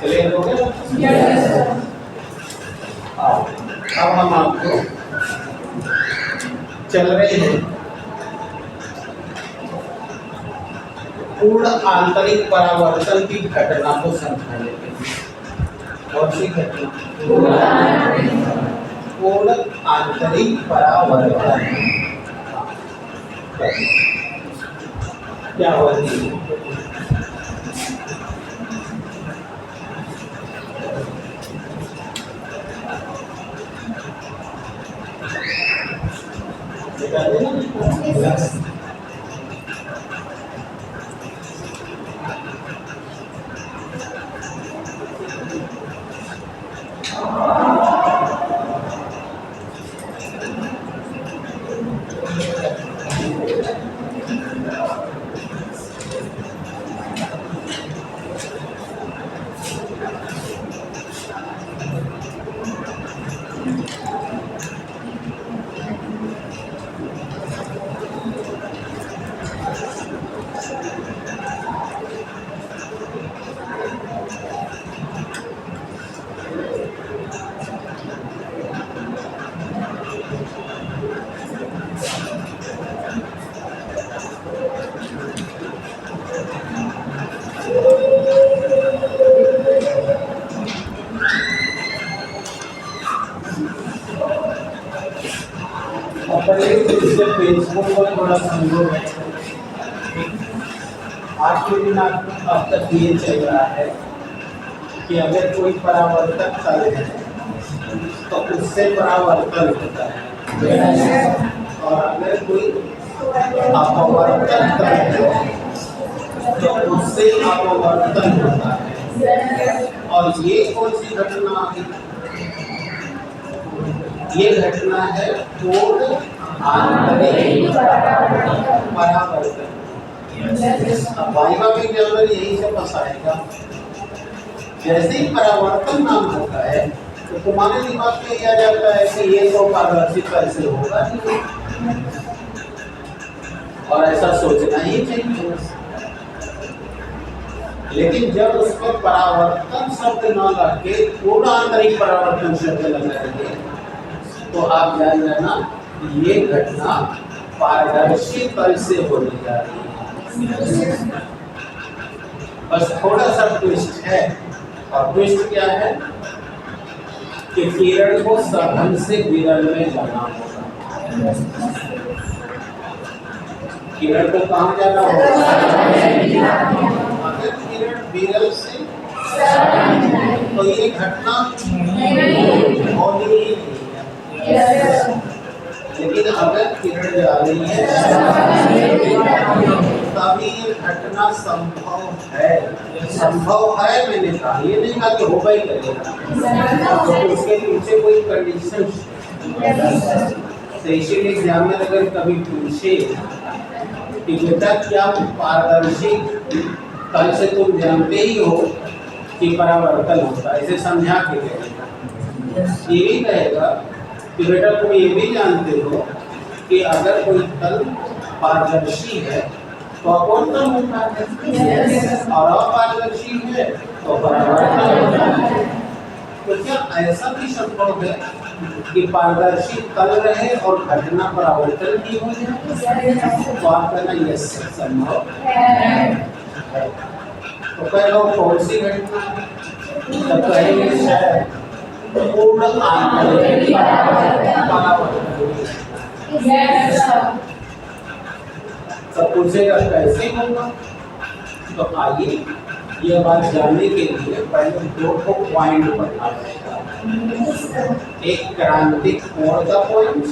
क्लियर हो गया। अब हम आपको चल रहे हैं पूर्ण आंतरिक परावर्तन की घटना को समझाने के लिए। कौन सी घटना? पूर्ण आंतरिक परावर्तन क्या होती है? फेसबुक पर थोड़ा समझो। आज के दिन अब तक ये चल रहा है कि अगर कोई परावर्तन करे तो उससे परावर्तन होता है, और अगर कोई अपवर्तन करे तो उससे अपवर्तन होता है। और ये कौन सी घटना है? ये घटना है पूर्ण आंतरिक परावर्तन। वाइवा में केवल यही से फंसाएगा। जैसे ही परावर्तन नाम होता है तो तुम्हारे दिमाग में यह जाता है कि ये तो पारदर्शी कैसे होगा, और ऐसा सोचना ही चाहिए। लेकिन जब उस पर परावर्तन शब्द न लगे, पूर्ण आंतरिक परावर्तन शब्द लगाएंगे, तो आप जान जाना ये घटना पारदर्शी तल से होने जा रही है। बस थोड़ा सा ट्विस्ट है, और ट्विस्ट क्या है कि किरण को सघन से विरल में जाना होगा। किरण को कहाँ जाना होगा? अगर किरण विरल से तो ये घटना होनी ही नहीं है। लेकिन अगर किरण जा रही है तभी ये घटना संभव है। संभव है मैंने कहा, ये नहीं कहा कि होगा ही करेगा, तो उसके पीछे कोई कंडीशन। तो इसीलिए एग्जामिनर अगर कभी पूछे कि बेटा क्या पारदर्शी कल से तुम जानते ही हो कि परावर्तन होता है, इसे समझा के कहेगा। ये भी कहेगा कि बेटा तुम ये भी जानते हो कि अगर कोई तल पारदर्शी है तो अपवर्तन होता है, और अपारदर्शी है तो परावर्तन होता है। तो क्या ऐसा भी संभव है कि पारदर्शी तल रहे और घटना परावर्तन की हो जाए? तो आप कहना यस संभव है। तो कह लो कौन सी घटना है? तो कहेंगे शायद पूर्ण आंतरिक परावर्तन। तो पूछेगा कैसे होगा? तो आइए यह बात जानने के लिए पहले दो को पॉइंट बता देगा। एक क्रांतिक कोण का पॉइंट,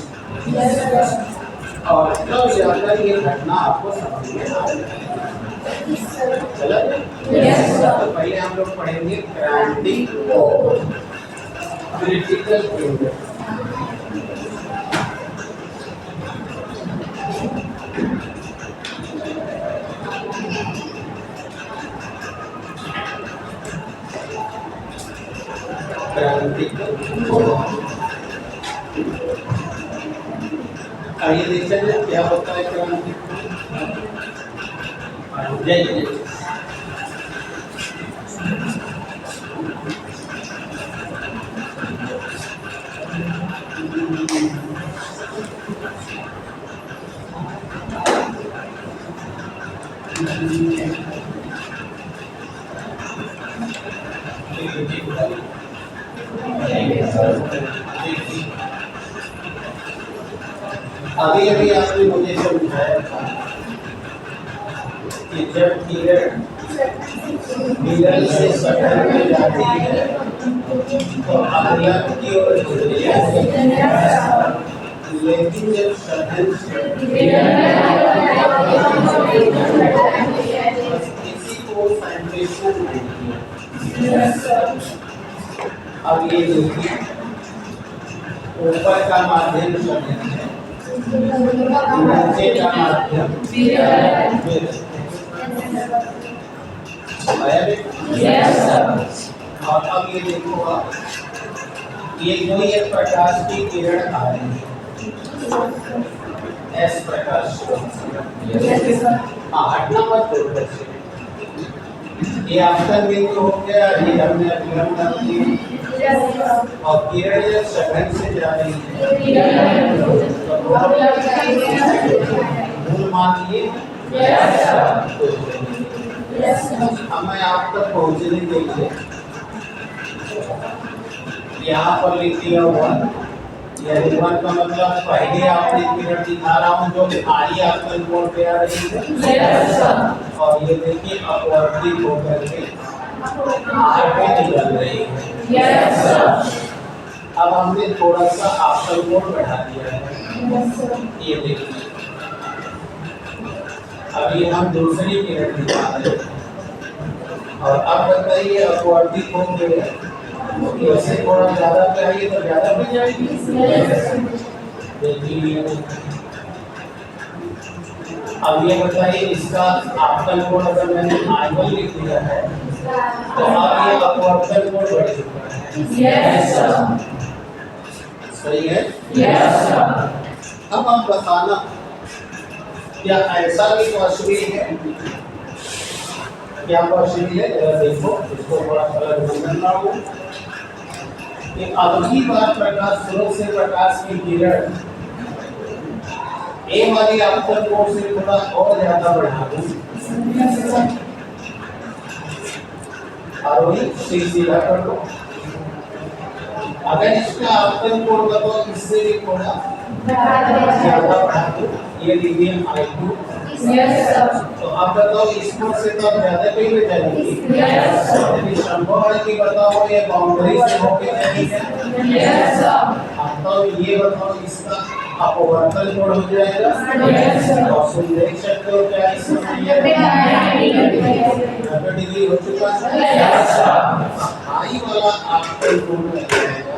और तब जाकर ये घटना आपको समझ में आएगी। चला तो पहले हम लोग पढ़ेंगे क्रांतिक कोण, क्रिटिकल एंगल। आइए देखते हैं क्या होता है क्रांति। जय जय। अभी अभी आपने मुझे समझाया था कि जब किरण मिरर से सतह में जाती है तो अवयव की ओर लेकिन जब सतह किसी को फाइब्रेशन अब ये देखिए ऊपर का माध्यम सतह है, नीचे का माध्यम और अब ये देखो आप, ये जो ये प्रकाश की किरण आ रही है एस प्रकाश, हाँ हटना मत दो से। ये आपका बिंदु हो गया, ये हमने अभिगम कर दिया, और किरण जब सघन से जा रही है मूल मान लिए। अब मैं आप तक पहुँचने के लिए यहाँ पर लिख दिया हुआ, यानी वन का मतलब पहले आपने किरण दिखा रहा हूँ जो आई आपका कोण पे आ रही है, और ये देखिए अपवर्तित होकर के आगे निकल रही है। अब हमने थोड़ा सा आपका कोण बढ़ा दिया है, ये देखिए अभी हम दूसरी किरण दिखा रहे हैं, और अब बताइए अपवर्तित हो गए, इससे थोड़ा ज्यादा चाहिए तो ज्यादा भी जाएगी। देखिए अब ये बताइए इसका आपतन कोण अगर मैंने I1 लिख दिया है तो अब ये अपवर्तन कोण बढ़ चुका है। सही है। अब आप बताना क्या ऐसा भी पॉसिबल है? क्या पॉसिबल है? देखो इसको थोड़ा अलग समझना हो कि अगली बार प्रकाश स्रोत से प्रकाश की किरण ए वाली आपतन कोण से थोड़ा और ज्यादा बढ़ा दूं, और वही सीधा कर दो। अगर इसका आपतन कोण बताओ इससे भी थोड़ा ज्यादा बढ़ा दूं, ये लीजिए I2। तो आप बताओ इस कोण से तो आप ज्यादा कहीं पे जाएंगे, यदि संभव है कि बताओ ये बाउंड्री से होके जाएगी। तो ये बताओ इसका अपवर्तन कोण हो जाएगा। और तुम देख सकते हो क्या इसमें 90 डिग्री हो चुका है। आई वाला आपको कोण लग जाएगा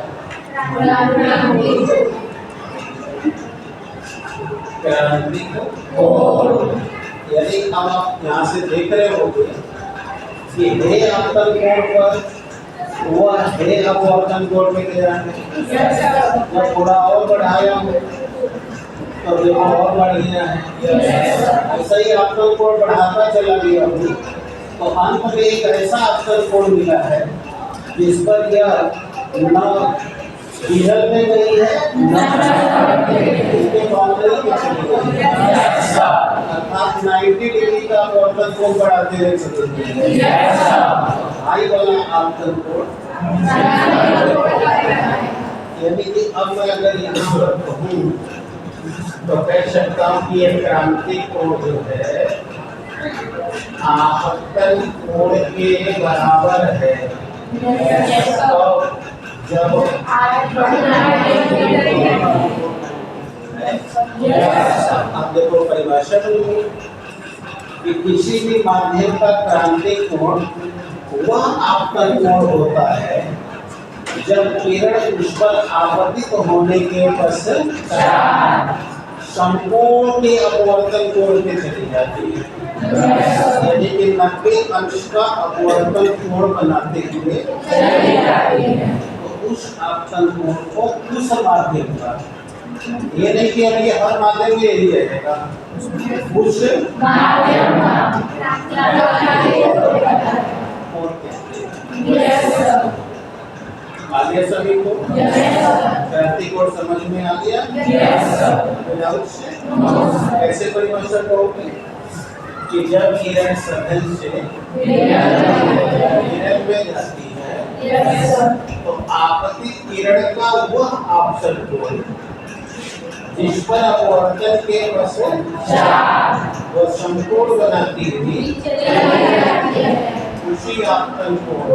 क्रांतिक कोण। यानी अब आप यहाँ से देख रहे होंगे कि हे आपतन कोण पर वो है अपवर्तन कोण में गया है। जब थोड़ा और बढ़ाया हूँ तो देखो और बढ़ गया है। ऐसा ही आपतन कोण बढ़ाता चला गया हूँ तो अंत में एक ऐसा आपतन कोण मिला है जिस पर यह न किरण में गई है न इसके बाउंड्री में चली गई है। अर्थात 90 डिग्री का अपवर्तन कोण बढ़ाते हुए चले गए। आई वाला आपतन कोण यानी कि अब मैं अगर यहाँ पर कहूँ तो कह सकता हूँ कि ये क्रांतिक कोण जो है आपतन कोण के बराबर है। तो जब अब देखो परिभाषा में कि किसी भी माध्यम का क्रांतिक कोण वह आपतन कोण होता है जब किरण उस पर आपतित होने के पश्चात संपूर्ण अपवर्तन कोण में चली जाती है। यानी कि 90 अंश का अपवर्तन कोण बनाते हुए तो उस आपतन कोण को उस माध्यम का, ये नहीं कि अभी हर माध्यम में यही रहेगा, उस माध्यम आ गया सभी को। क्रांतिक कोण समझ में आ गया। कैसे परिभाषा करोगे कि जब किरण सतह से किरण में जाती है तो आपतित किरण का वह आपतन कोण जिस पर अपवर्तन के पश्चात वह संपूर्ण बनाती हुई उसी आपतन कोण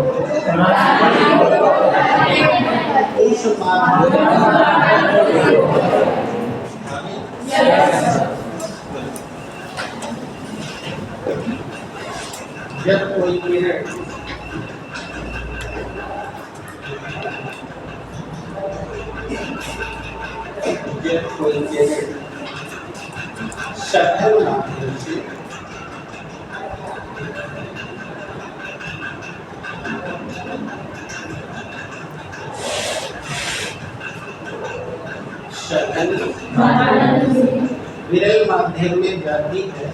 उस जब कोई किरण सतह माध्यम से विरल माध्यम में जाती है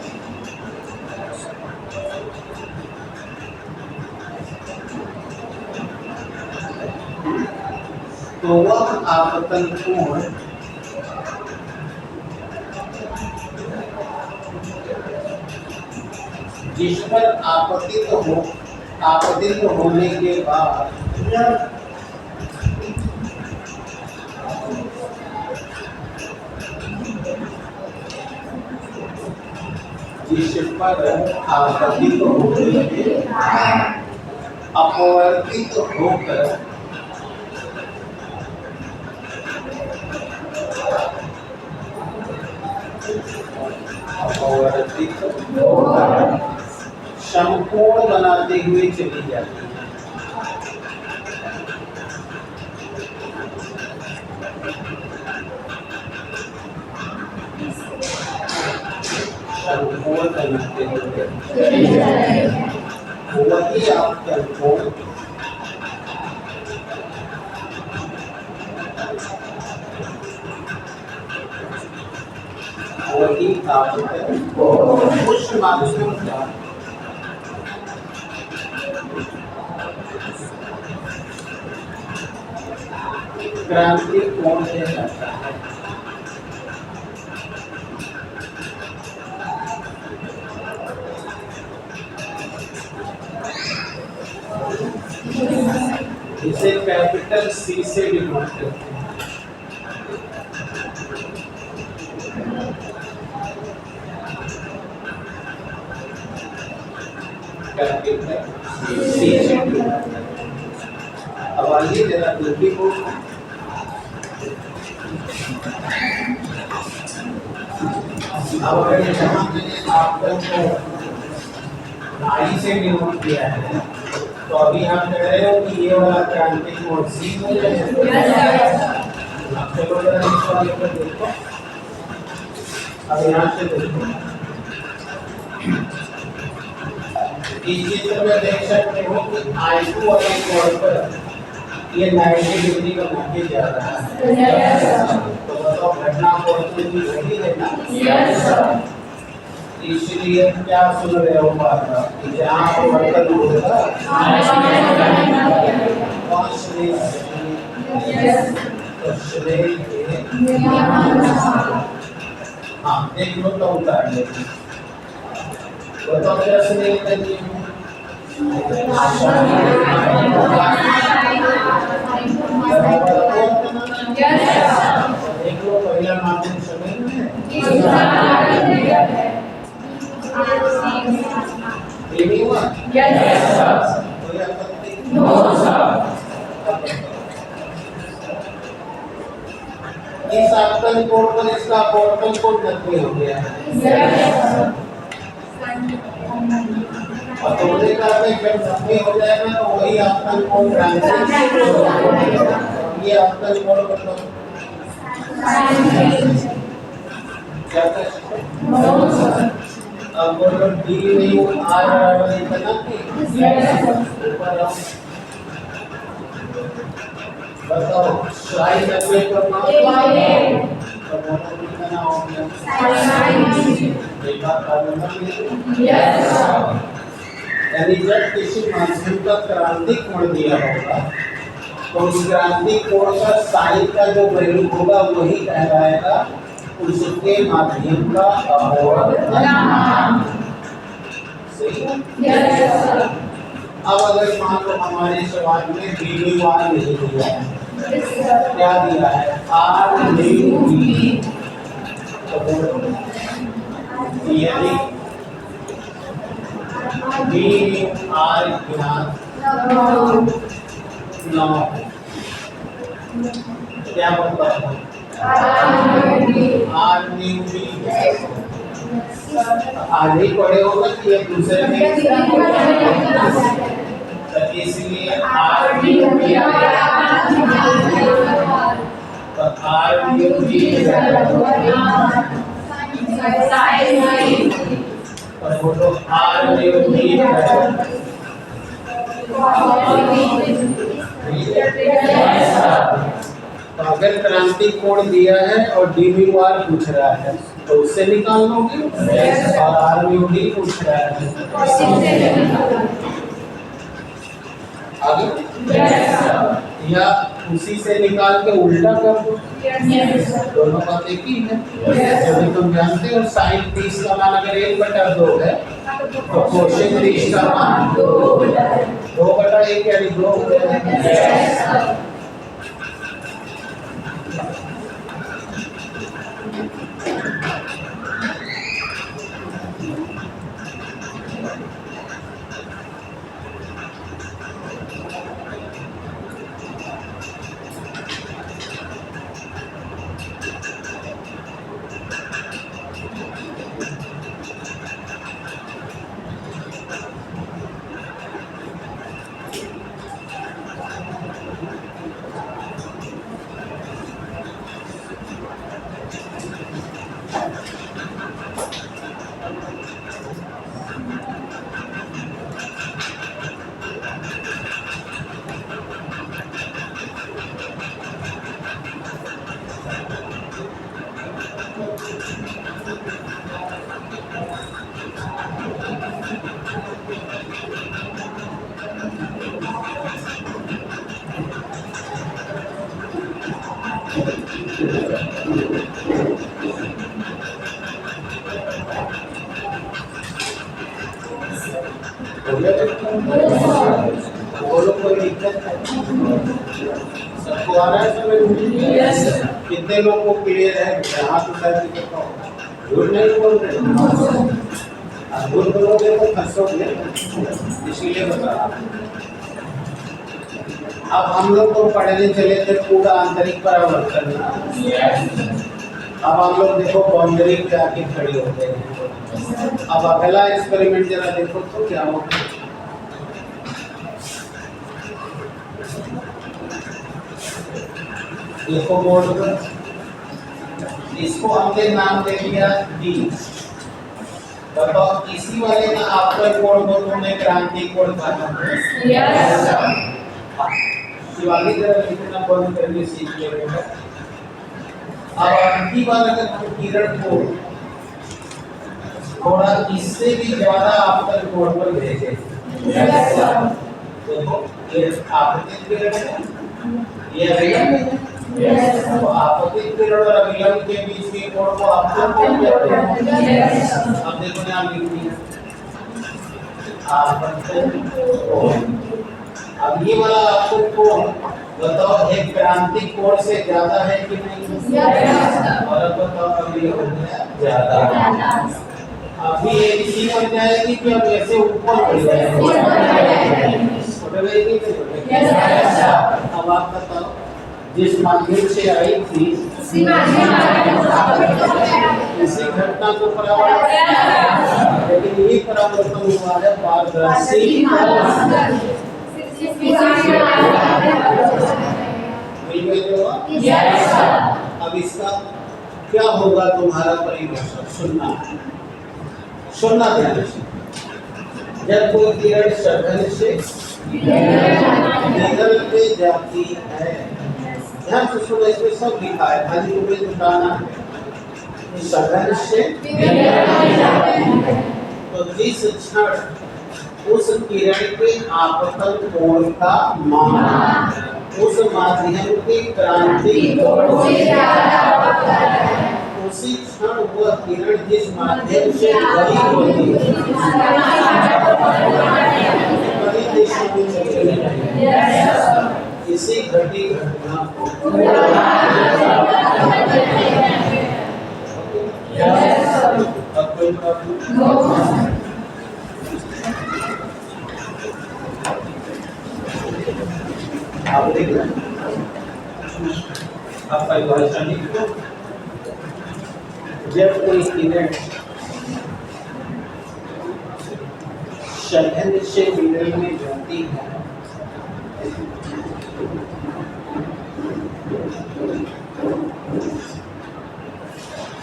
तो वह आपतन कोण जिस पर आपतित होने के बाद जिस पर आपतित होने के अपवर्तित होकर संपूर्ण बनाते हुए चली जाती है। संपूर्ण बनाते हुए वही आपतन कोण वही आपतन उस माध्यम का क्रांतिक कोण से जाता है। इसे कैपिटल सी से डिनोट करते हैं। कैपिटल सी से डिनोट। अब आइए जरा दूसरी को अब अगर यहाँ मैंने आपको आई से डिनोट किया है, तो अभी आप कह रहे हो कि ये वाला क्रांतिक मोड सी हो जाएगा। अब चलो जरा इस वाले को देखो, अब यहाँ से देखो, इस चित्र में देख सकते हो कि I2 वाले कोण पर ये 90 डिग्री का घूमते जा रहा है। तो बताओ घटना कोण से भी वही है ना? इसलिए क्या सुन रहे हो बात कि जहाँ परिवर्तन होगा हाँ देख लो तो उतार लेते। बताओ क्या सुनेल का नियम है? देख लो पहला माध्यम सुनेल में नहीं हुआ? कोई आपत्ति? इस आपतन कोण पर इसका अपवर्तन कोण नकली हो गया है। और तुमने कहा कि जब नकली हो जाएगा तो वही आपतन कोण ट्रांजिट ये आपतन कोण मतलब क्या कहते हैं? अब बोलो डी नहीं आ रहा है इतना कि ऊपर आओ बताओ साइन नब्बे पर ना तो बोलो कितना हो गया देखा कानून यस यानी जब किसी माध्यम का क्रांतिक कोण दिया होगा तो उस क्रांतिक कोण का साइन का जो वैल्यू होगा वही कहलाएगा उसके माध्यम का अपवर्तन। सही है? अब अगर मान लो हमारे सवाल में dv1 नहीं दिया है, क्या दिया है? r dv तो बोलो यदि dr ज्ञात न क्या बताओ? आगे पढ़े होगा कि एक दूसरे में इसलिए तो अगर क्रांति कोण दिया है और dv1 पूछ रहा है तो उससे निकाल लोगे और rμd पूछ रहा है आगे या उसी से निकाल के उल्टा कर दो। दोनों बात एक ही है। जब तुम जानते हो साइन 30 का मान अगर 1/2 है तो कोसेक 30 का मान 2/1 यानी 2 हो जाएगा। बोलो कोई दिक्कत है? सबको आ रहा है समझ में? कितने लोगों को क्लियर है? हाथ उठा के बताओ। झूठ नहीं बोल रहे, झूठ बोलोगे तो फंसोगे, इसीलिए बता रहा हूं। अब हम लोग तो पढ़ने चले थे पूरा आंतरिक परावर्तन, अब आप लोग देखो बाउंड्री पे आके खड़े होते हैं। अब अगला एक्सपेरिमेंट जरा देखो तो क्या होगा। देखो बोर्ड पर, इसको हमने नाम दे दिया डी। बताओ इसी वाले का आफ्टर कोड को तुमने क्रांति कोड कहा। यस। शिवाली जरा लिखना बंद करके सीख ले बेटा। अब अगली बार अगर हम किरण को थोड़ा इससे भी ज्यादा आफ्टर कोड पर भेजें। Yes sir. देखो ये आपतित किरण है, ये अविलंब है। Yes sir. तो आपतित किरण और अविलंब के बीच के कोण को आफ्टर कोण कहते हैं। Yes sir. अब देखो यहाँ लिख दिया आपतित कोण। अब ये वाला आपतित कोण बताओ एक क्रांतिक कोण से ज्यादा है कि नहीं। Yes sir. और अब बताओ अभी हो गया ज्यादा। अभी ये इसी बन जाएगी कि अब ऐसे ऊपर बढ़ जाएगी। अब आप बताओ जिस माध्यम से आई थी इसी घटना को परावर्तन, लेकिन ये परावर्तन हुआ है पारदर्शी। अब इसका क्या होगा तुम्हारा परिभाषा सुनना, सुनना ध्यान से। जब कोई किरण सघन से निगल पे जाती है, ध्यान से सुनो, इसमें सब लिखा है, खाली तुम्हें बताना है। सघन से तो जिस क्षण उस किरण के आपतन कोण का मान उस माध्यम के क्रांतिक कोण से ज्यादा होता है, उसी क्षण वह किरण जिस माध्यम से गई होती है बड़ी दिशा में चली जाती। इसी घटी घटना को अब कोई प्रॉब्लम। आप देखो आप परिभाषा लिख दो। जब कोई किरण सघन से निगल में जाती है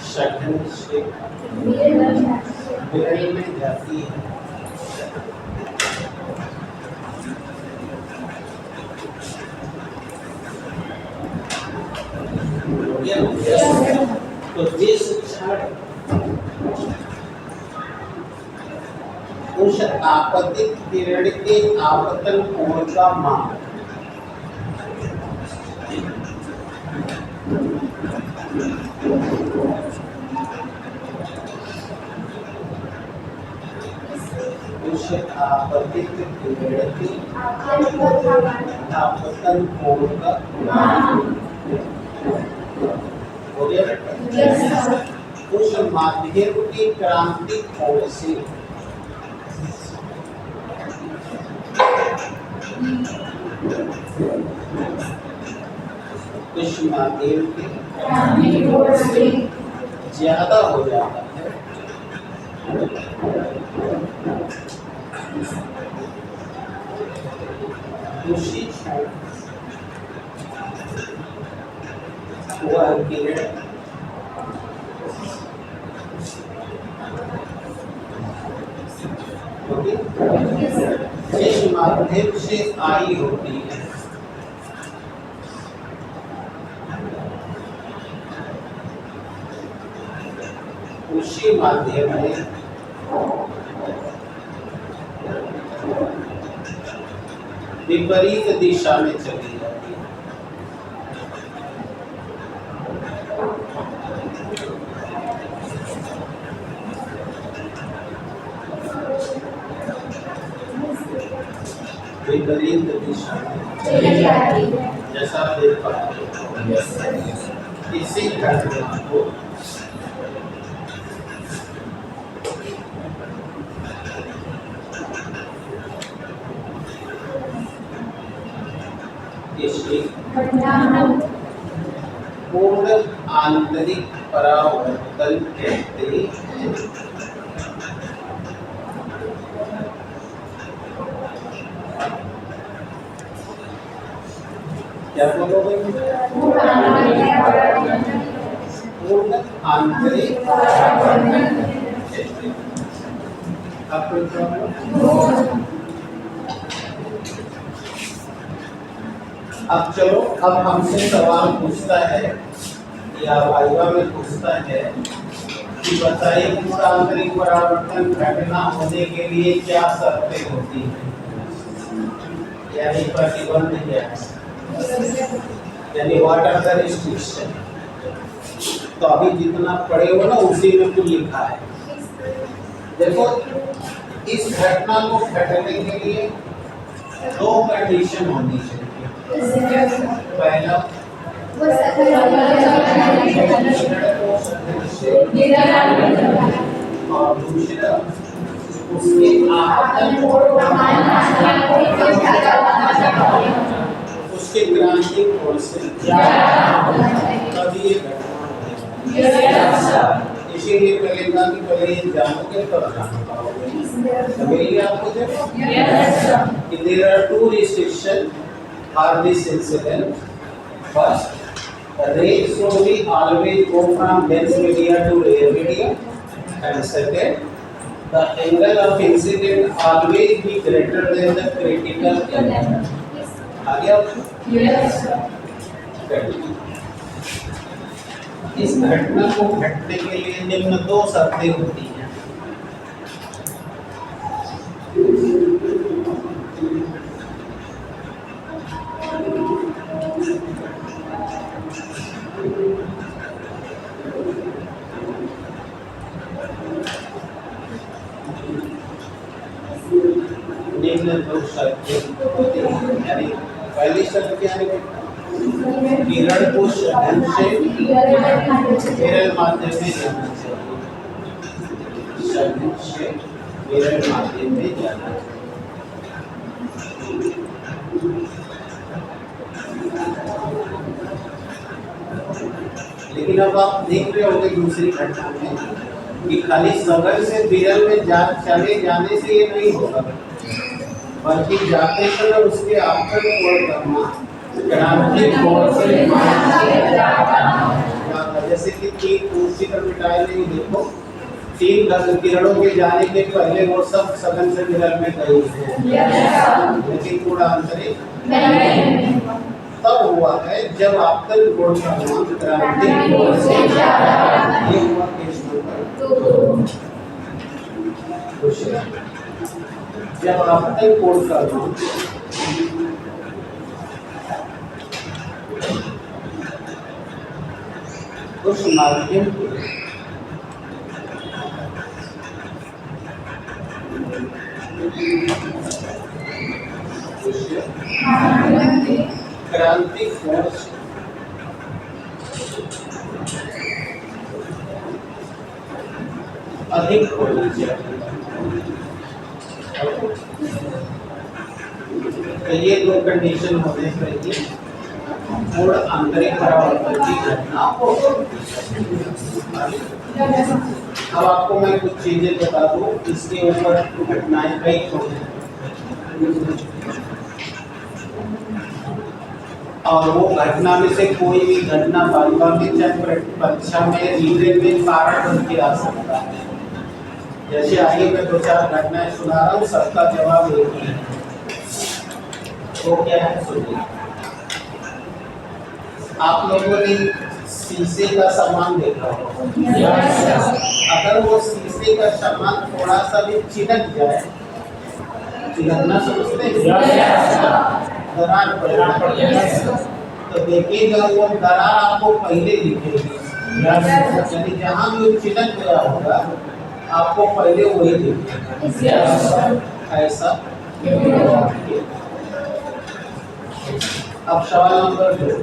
सघन से निगल में जाती है तो जिस क्षण उस आपतित किरण के आपतन कोण का मान उस आपतित किरण के आपतन कोण का मान हो गया बेटा। उस माध्यम की क्रांतिक कोण से उस माध्यम के क्रांतिक कोण से ज्यादा हो जाता है, उसी क्षण वह किरण जिस माध्यम से आई होती है उसी माध्यम में विपरीत दिशा में चली जाती है। विपरीत दिशा में जैसा आप देख पाते हैं इसी घटना को पूर्ण आंतरिक परावर्तन कहते हैं। क्या बोलोगे? पूर्ण आंतरिक परावर्तन। आपको अब चलो, अब हमसे सवाल पूछता है या वाइवा में पूछता है कि बताइए पूर्ण आंतरिक परावर्तन घटना होने के लिए क्या शर्तें होती हैं, यानी प्रतिबंध क्या है, यानी व्हाट आर द रिस्ट्रिक्शन। तो अभी जितना पढ़े हो ना उसी में कुछ लिखा है। देखो, इस घटना को घटने के लिए दो कंडीशन होनी चाहिए। पहला, और दूसरा उसके उसके क्रांतिक कोण से तभी ये घटना। इसीलिए कहेगा कि पहले ये जानोगे तब जान पाओगे। मेरी आपको देखो कि there are two restriction for this incident. First, rays slowly always go from dense media to rare media, and second, the angle of incident always be greater than the critical angle. आ गया? Yes. इस घटना को घटने के लिए निम्न दो शर्तें होती हैं। निम्न दो शर्तें होती हैं, यानी पहली शर्त क्या है? किरण को शरण से विरल माध्यम में जाना चाहिए। शरण से विरल माध्यम में जाना चाहिए। लेकिन अब आप देख रहे होंगे दूसरी घटना में कि खाली सघन से विरल में चले जाने से ये नहीं होगा, बल्कि जाते समय उसके आकर कोण करना, क्रांतिक कोण से, जैसे कि तीन कुर्सी पर मिटाए नहीं, देखो तीन किरणों के जाने के पहले वो सब सघन से विरल में गई है, लेकिन पूर्ण आंतरिक तब हुआ है जब आपतन कोण का मान क्रांतिक कोण से ये हुआ केस नंबर 2। जब आपतन कोण का मान उस माध्यम क्रांतिक कोण से अधिक होनी चाहिए। तो ये दो कंडीशन होने चाहिए पूर्ण आंतरिक परावर्तन की घटना हो। अब आपको मैं कुछ चीजें बता दूं, इसके ऊपर घटनाएं कई होती हैं और वो घटना में से कोई भी घटना वाइवा में चाहे परीक्षा में रीजन में कारण बन के आ सकता है। जैसे आइए मैं दो चार घटनाएं सुना रहा हूँ, सबका जवाब एक ही है। तो क्या है सुनिए। आप लोगों ने शीशे का सामान देखा होगा। अगर वो शीशे का सामान थोड़ा सा भी चिनक जाए, चिनकना समझते हैं, दरार पड़ेगा, तो देखिएगा वो दरार आपको पहले दिखेगी, यानी जहाँ भी वो चिनक गया होगा आपको पहले वही दिखेगा। ऐसा अब सवाल नंबर 2,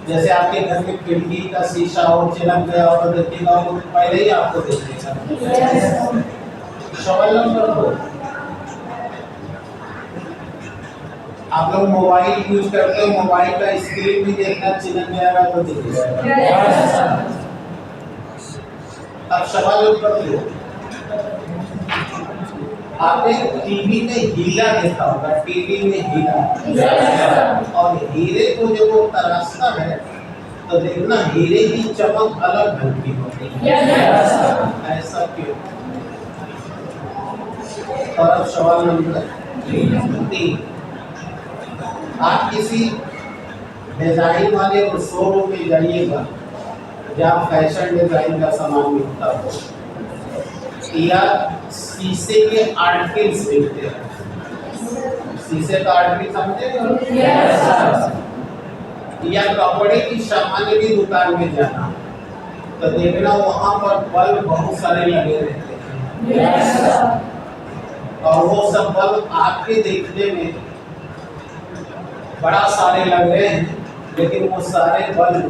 जैसे आपके घर में खिड़की का शीशा और चिनक गया और देखिएगा वो पहले ही आपको देखेगा। सवाल नंबर 2, आप लोग मोबाइल यूज करते हो, मोबाइल का स्क्रीन भी देखना चिनक गया तो दिखेगा। अब सवाल उत्तर दो, आपने टीवी में हीरा देखा होगा, टीवी में हीरा, और हीरे को जब वो तराशता है तो देखना हीरे की चमक अलग ढंग की होती है। ऐसा क्यों? और अब सवाल नंबर 3, आप किसी डिजाइन वाले शोरूम में जाइएगा जहाँ फैशन डिजाइन का सामान मिलता हो, या शीशे के आर्टिकल्स मिलते हैं। शीशे का आर्टिकल समझे? या कपड़े की सामान्य की दुकान में जाना तो देखना वहाँ पर बल्ब बहुत सारे लगे रहते हैं, और वो सब बल्ब आपके देखने में बड़ा सारे लग रहे हैं, लेकिन वो सारे बल्ब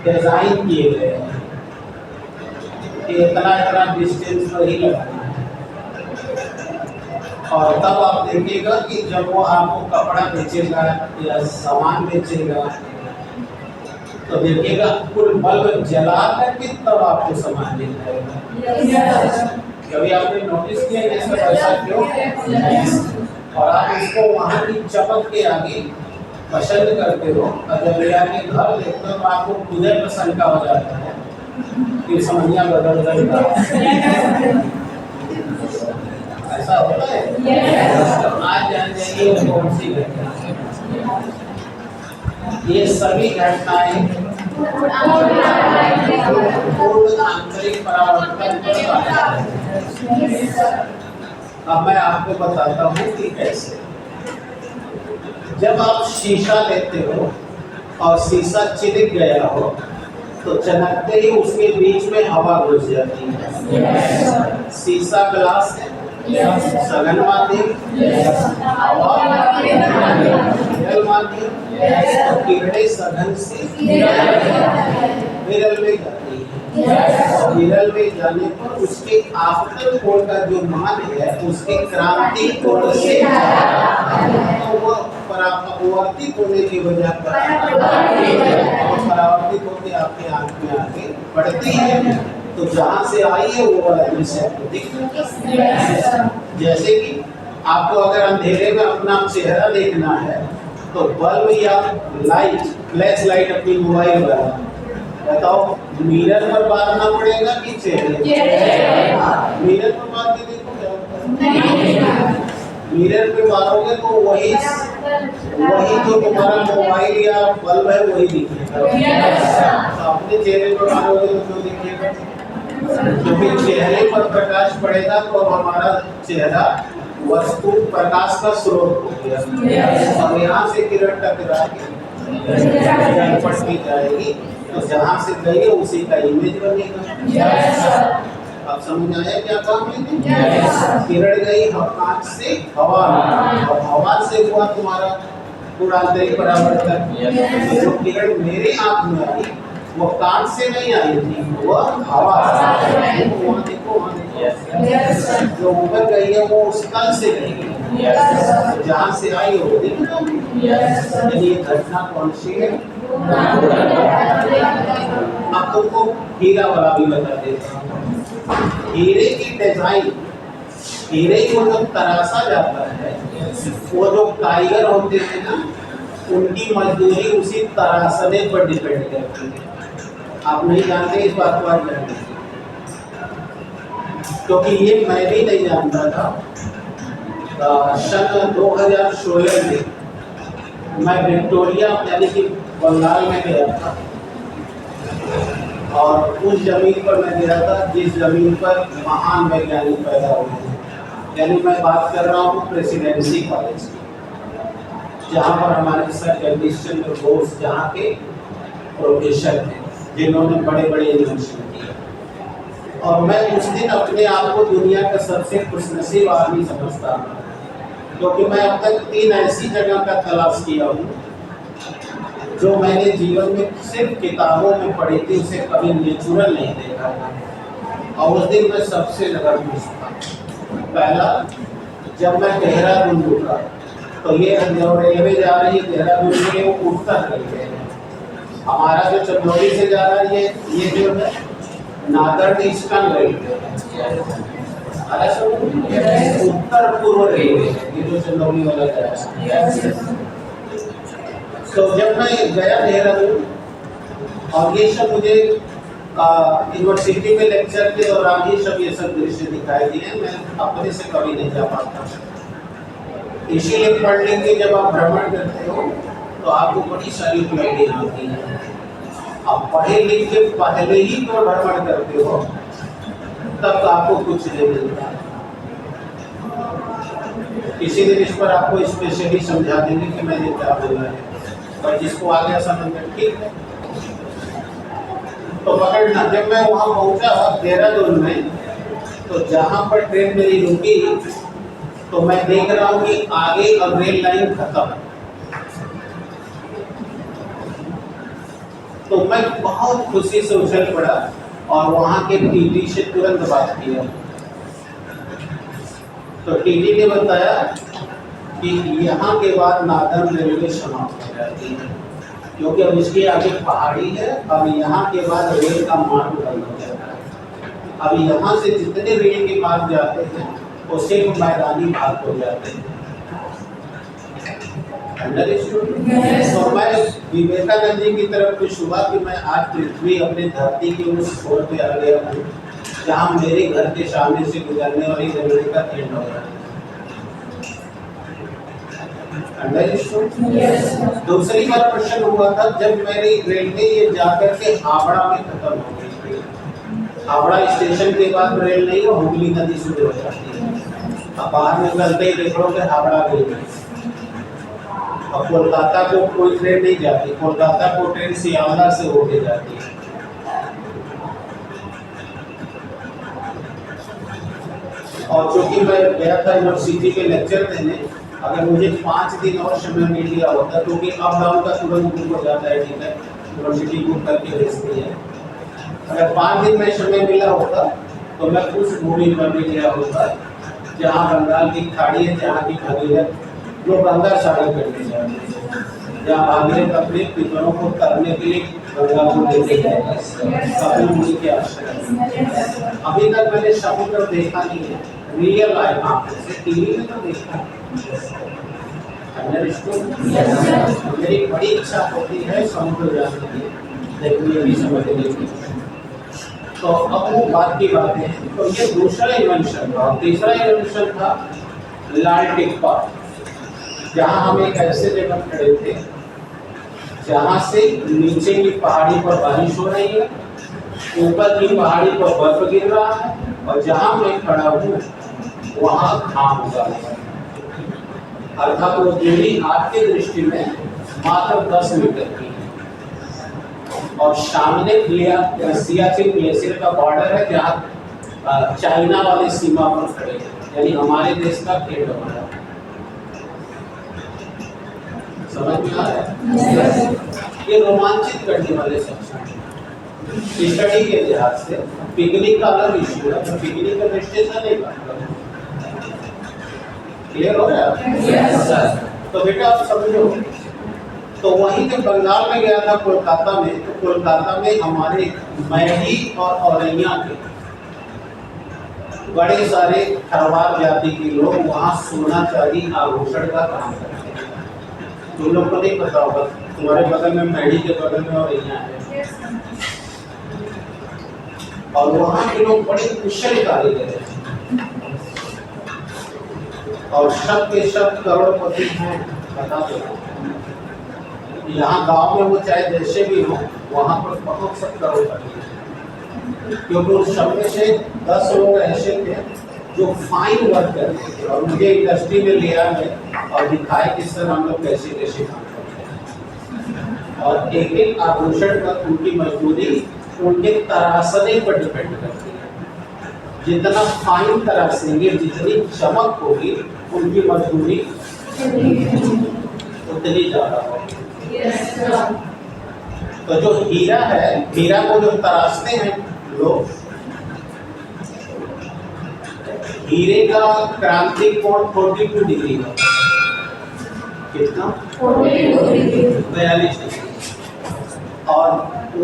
डिजाइन किए गए हैं कि इतना इतना डिस्टेंस पर ही लगाना है। और तब आप देखिएगा कि जब वो आपको कपड़ा बेचेगा या सामान बेचेगा तो देखिएगा कुल बल्ब जला करके तब आपको सामान मिल जाएगा। कभी आपने नोटिस किया ऐसा क्यों? और आप इसको वहाँ की चमक के आगे पसंद करते हो, और जब ले आके घर देखते हो तो आपको खुद में शंका हो जाता है कि समझिया बदल जाएगा। ऐसा होता है? आज जान जाइए वो कौन सी घटना। ये सभी घटनाएं आंतरिक परावर्तन पर। अब मैं आपको बताता हूँ कि कैसे। जब आप शीशा लेते हो और शीशा चिपक गया हो तो चमकते ही उसके बीच में हवा घुस जाती है। शीशा ग्लास है, सघन माध्यम, हवा विरल माध्यम, तो किरणें सघन से विरल में जाती है। और विरल में जाने पर उसके आफ्टर कोण का जो मान है उसके क्रांति कोण से तो वो परावर्तित होने की वजह पर परावर्तित होकर आपके आंख में आके पड़ती है, तो जहाँ से आई है वो वाला दृश्य आपको दिखता है। जैसे कि आपको अगर अंधेरे में अपना चेहरा देखना है तो बल्ब या लाइट, फ्लैश लाइट अपनी मोबाइल पर बताओ, मिरर पर मारना पड़ेगा कि चेहरे? मिरर पर मार के देखो क्या होता है। मिरर पे मारोगे तो वही जो तुम्हारा मोबाइल या बल्ब है वही दिखेगा। तो अपने चेहरे पर मारोगे तो क्यों दिखेगा? क्योंकि चेहरे पर प्रकाश पड़ेगा तो हमारा चेहरा वस्तु प्रकाश का स्रोत हो गया, और यहाँ से किरण टकरा के पड़ती जाएगी, तो जहाँ से गई है उसी का इमेज बनेगा। अब समझ आया क्या काम है? किरण गई आँख से हवा में, और हवा से हुआ तुम्हारा पूरा आंतरिक परावर्तन। जो किरण मेरे आँख में आई वो कान से नहीं आई थी, वह हवा से। वहाँ देखो, वहाँ देखो, जो ऊपर गई है वो उस कल से गई है, जहाँ से आई वो देखो। ये घटना कौन सी है? अब तुमको हीरा वाला भी बता देता हूँ। हीरे की डिजाइन, हीरे को जब तराशा जाता है, वो जो कारीगर होते हैं ना, उनकी मजदूरी उसी तराशने पर डिपेंड करती है। आप नहीं जानते इस बात को, आज जानते, क्योंकि ये मैं भी नहीं जानता था। सन 2016 में मैं विक्टोरिया यानी कि बंगाल में गया था, और उस जमीन पर मैं गया था जिस जमीन पर महान वैज्ञानिक पैदा हुए हैं। यानी मैं बात कर रहा हूँ प्रेसिडेंसी कॉलेज की, जहाँ पर हमारे सर जगदीश चंद्र बोस जहाँ के प्रोफेसर थे, जिन्होंने बड़े बड़े इन्वेंशन किए। और मैं उस दिन अपने आप को दुनिया का सबसे खुशनसीब आदमी समझता हूँ, क्योंकि मैं अब तक 3 ऐसी जगह का तलाश किया हूँ जो मैंने जीवन में सिर्फ किताबों में पढ़ी थी, उसे कभी नेचुरल नहीं देखा था। और उस दिन मैं सबसे ज़्यादा खुश था। पहला, जब मैं देहरादून रुका तो ये रेलवे जा रही है देहरादून के, वो उत्तर रेलवे है। हमारा जो चंदौली से जा रहा है ये जो है नादर्न ईस्टर्न रेलवे, उत्तर पूर्व रेलवे, ये जो चंदौली वाला गया। तो जब मैं गया देहरादून, और ये सब मुझे यूनिवर्सिटी में लेक्चर के दौरान ही सब ये सब दृश्य दिखाई दिए, मैं अपने से कभी नहीं जा पाता। इसीलिए पढ़ने के जब आप भ्रमण करते हो तो आपको बड़ी सारी उपलब्धियाँ आती हैं। आप पढ़े लिख के पहले ही तो भ्रमण करते हो तब आपको कुछ नहीं मिलता। किसी दिन इस पर आपको स्पेशली समझा देंगे कि मैंने क्या बोला है, पर जिसको आ गया समझ में ठीक है। तो पकड़ना, जब मैं वहाँ पहुँचा देहरादून में, तो जहाँ पर ट्रेन मेरी रुकी तो मैं देख रहा हूँ कि आगे अब रेल लाइन खत्म। तो मैं बहुत खुशी से उछल पड़ा और वहाँ के टीटी से तुरंत बात किया। तो टीटी ने बताया कि यहाँ के बाद नादर्न रेलवे समाप्त हो जाती है, क्योंकि अब इसके आगे पहाड़ी है। अब यहाँ के बाद रेल का मार्ग बंद हो जाता है। अब यहाँ से जितने रेल के मार्ग जाते हैं वो सिर्फ मैदानी भाग हो जाते हैं। तो मैं विवेकानंद जी की तरफ कुछ हुआ कि मैं आज पृथ्वी अपने धरती के उस छोर पे आ गया हूँ जहाँ मेरे घर के सामने से गुजरने वाली रेलवे का एंड हो रहा है। दूसरी बार प्रश्न हुआ था जब मेरी रेलवे ये जाकर के हावड़ा में खत्म हो गई थी। हावड़ा स्टेशन के बाद रेल नहीं, हुगली नदी शुरू हो जाती है। अब बाहर निकलते ही देखो कि हावड़ा गई। अब कोलकाता को कोई ट्रेन नहीं जाती, कोलकाता को ट्रेन सियालदा से होके जाती है। और चूंकि मैं गया था यूनिवर्सिटी के लेक्चर देने, अगर मुझे 5 दिन और समय मिल गया होता, क्योंकि अप डाउन का तुरंत बुक हो जाता है टिकट, यूनिवर्सिटी बुक करके भेजती है। अगर 5 दिन में समय मिला होता तो मैं उस भूमि पर भी गया होता जहाँ बंगाल की खाड़ी है, जहाँ की भगीरथ लोग गंगा सागर करके जाते हैं, जहाँ भागीरथ अपने पितरों को तरने के लिए गंगा को लेके गए कपिल मुनि के आश्रम। अभी तक मैंने समुद्र देखा नहीं है, रियल लाइफ आंखों से, टीवी में तो देखा। मेरी बड़ी इच्छा होती है समुद्र जाने की, देखने की, समझने की। तो अब वो बात की बातें हैं। तो ये दूसरा इन्वेंशन था। तीसरा इन्वेंशन था लाल टिक्का, जहाँ हम एक ऐसे जगह खड़े थे जहाँ से नीचे की पहाड़ी पर बारिश हो रही है, ऊपर की पहाड़ी पर बर्फ गिर रहा है, और जहाँ मैं खड़ा हूँ वहाँ घाम उगा है। अर्थात वो दूरी आपकी दृष्टि में मात्र 10 मीटर की है। और सामने सियाचिन ग्लेशियर का बॉर्डर है, जहाँ चाइना वाली सीमा पर खड़े हैं, यानी हमारे देश का गेट बना। समझ में आ रहा है? ये रोमांचित करने वाले शब्द स्टडी के लिहाज से। पिकनिक का अलग इश्यू है, तो पिकनिक का डेस्टिनेशन नहीं बनता। क्लियर हो रहा है? तो बेटा आप समझो, तो वहीं जब बंगाल में गया था कोलकाता में, तो कोलकाता में हमारे मैगी और औरैया के बड़े सारे खरवार जाति के लोग वहाँ सोना चांदी आभूषण का काम करते हैं। तुम लोग को नहीं पता होगा, तुम्हारे बगल में मैगी के बगल में औरैया है, और वहाँ के लोग बड़े कुशल कारीगर हैं और सब के सब करोड़पति हैं। बता दो, यहाँ गांव में वो चाहे जैसे भी हो, वहाँ पर बहुत सब करोड़पति हैं, क्योंकि उस सब में से 10 लोग ऐसे थे जो फाइन वर्क करते थे और मुझे इंडस्ट्री में लिया है और दिखाए कि सर हम लोग कैसे कैसे काम करते हैं। और एक एक आभूषण का उनकी मजदूरी उनके तराशने पर डिपेंड करती है। जितना फाइन तराशेंगे, जितनी चमक होगी, उनकी मजदूरी उतनी ज़्यादा होगी। तो जो हीरा है, हीरा को जो तराशते हैं लोग, हीरे का क्रांतिक कोण 42 डिग्री है। कितना? 42 डिग्री। और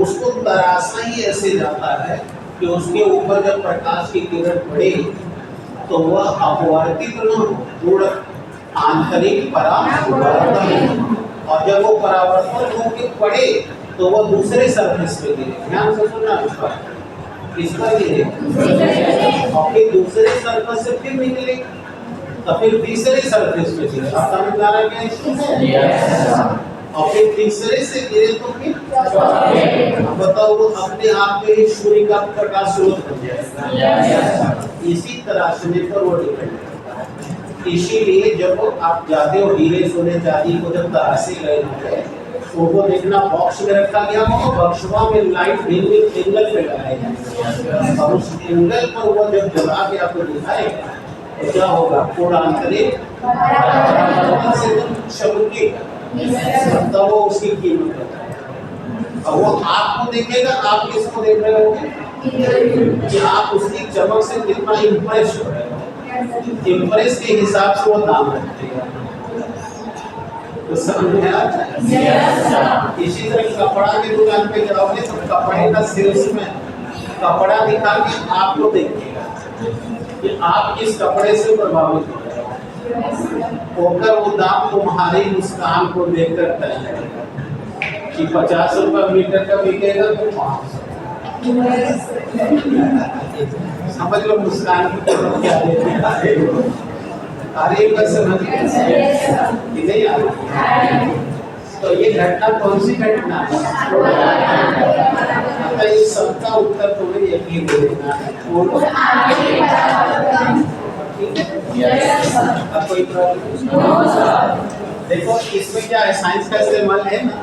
उसको तराशा ही ऐसे जाता है कि उसके ऊपर जब प्रकाश की किरण पड़े तो वह अपवर्तित न हो, पूर्ण आंतरिक परावर्तन, और जब वो परावर्तन होकर पड़े तो वह दूसरे सरफेस पे गिरे। ध्यान से सुनना, इस पर गिरे और फिर दूसरे सरफेस से फिर निकले तो फिर तीसरे सरफेस पे गिरे। आप समझ आ रहा है क्या इसको? और फिर तीसरे से गिरे तो फिर बताओ, वो अपने आप में ही सूर्य का प्रकाश स्रोत बन जाएगा। इसी तरह से पर वो डिपेंड करता है। इसीलिए जब आप जाते हो हीरे सोने चांदी को जब तराशे गए होंगे तो वो देखना बॉक्स में रखा गया होगा, बक्सवा में लाइट एंगल पे लगाया जाएगा और उस एंगल पर वो जब जला के आपको दिखाएगा तो क्या होगा, पूर्ण आंतरिक से चमकेगा, तब वो उसकी कीमत बताएगा। और वो आपको देखेगा, आप किसको देख रहे होंगे कि आप उसकी चमक से कितना इम्प्रेस हो रहे हो, इम्प्रेस के हिसाब से वो दाम रखेगा। तो समझ में आता है? इसी तरह कपड़ा की दुकान पे जाओगे तो कपड़े का सेल्स में कपड़ा दिखा के आपको देखेगा कि आप किस कपड़े से प्रभावित हो रहे हो, होकर वो दाम तुम्हारी मुस्कान को देखकर तय करेगा कि 50 रुपये मीटर का बिकेगा तो 500। समझ लो मुस्कान की कीमत क्या देती है। अरे बस समझ नहीं आ रही। तो ये घटना कौन सी घटना है? ये सबका उत्तर तुम्हें यकीन देना है। कोई प्रॉब्लम? देखो इसमें क्या है, साइंस का इस्तेमाल है ना।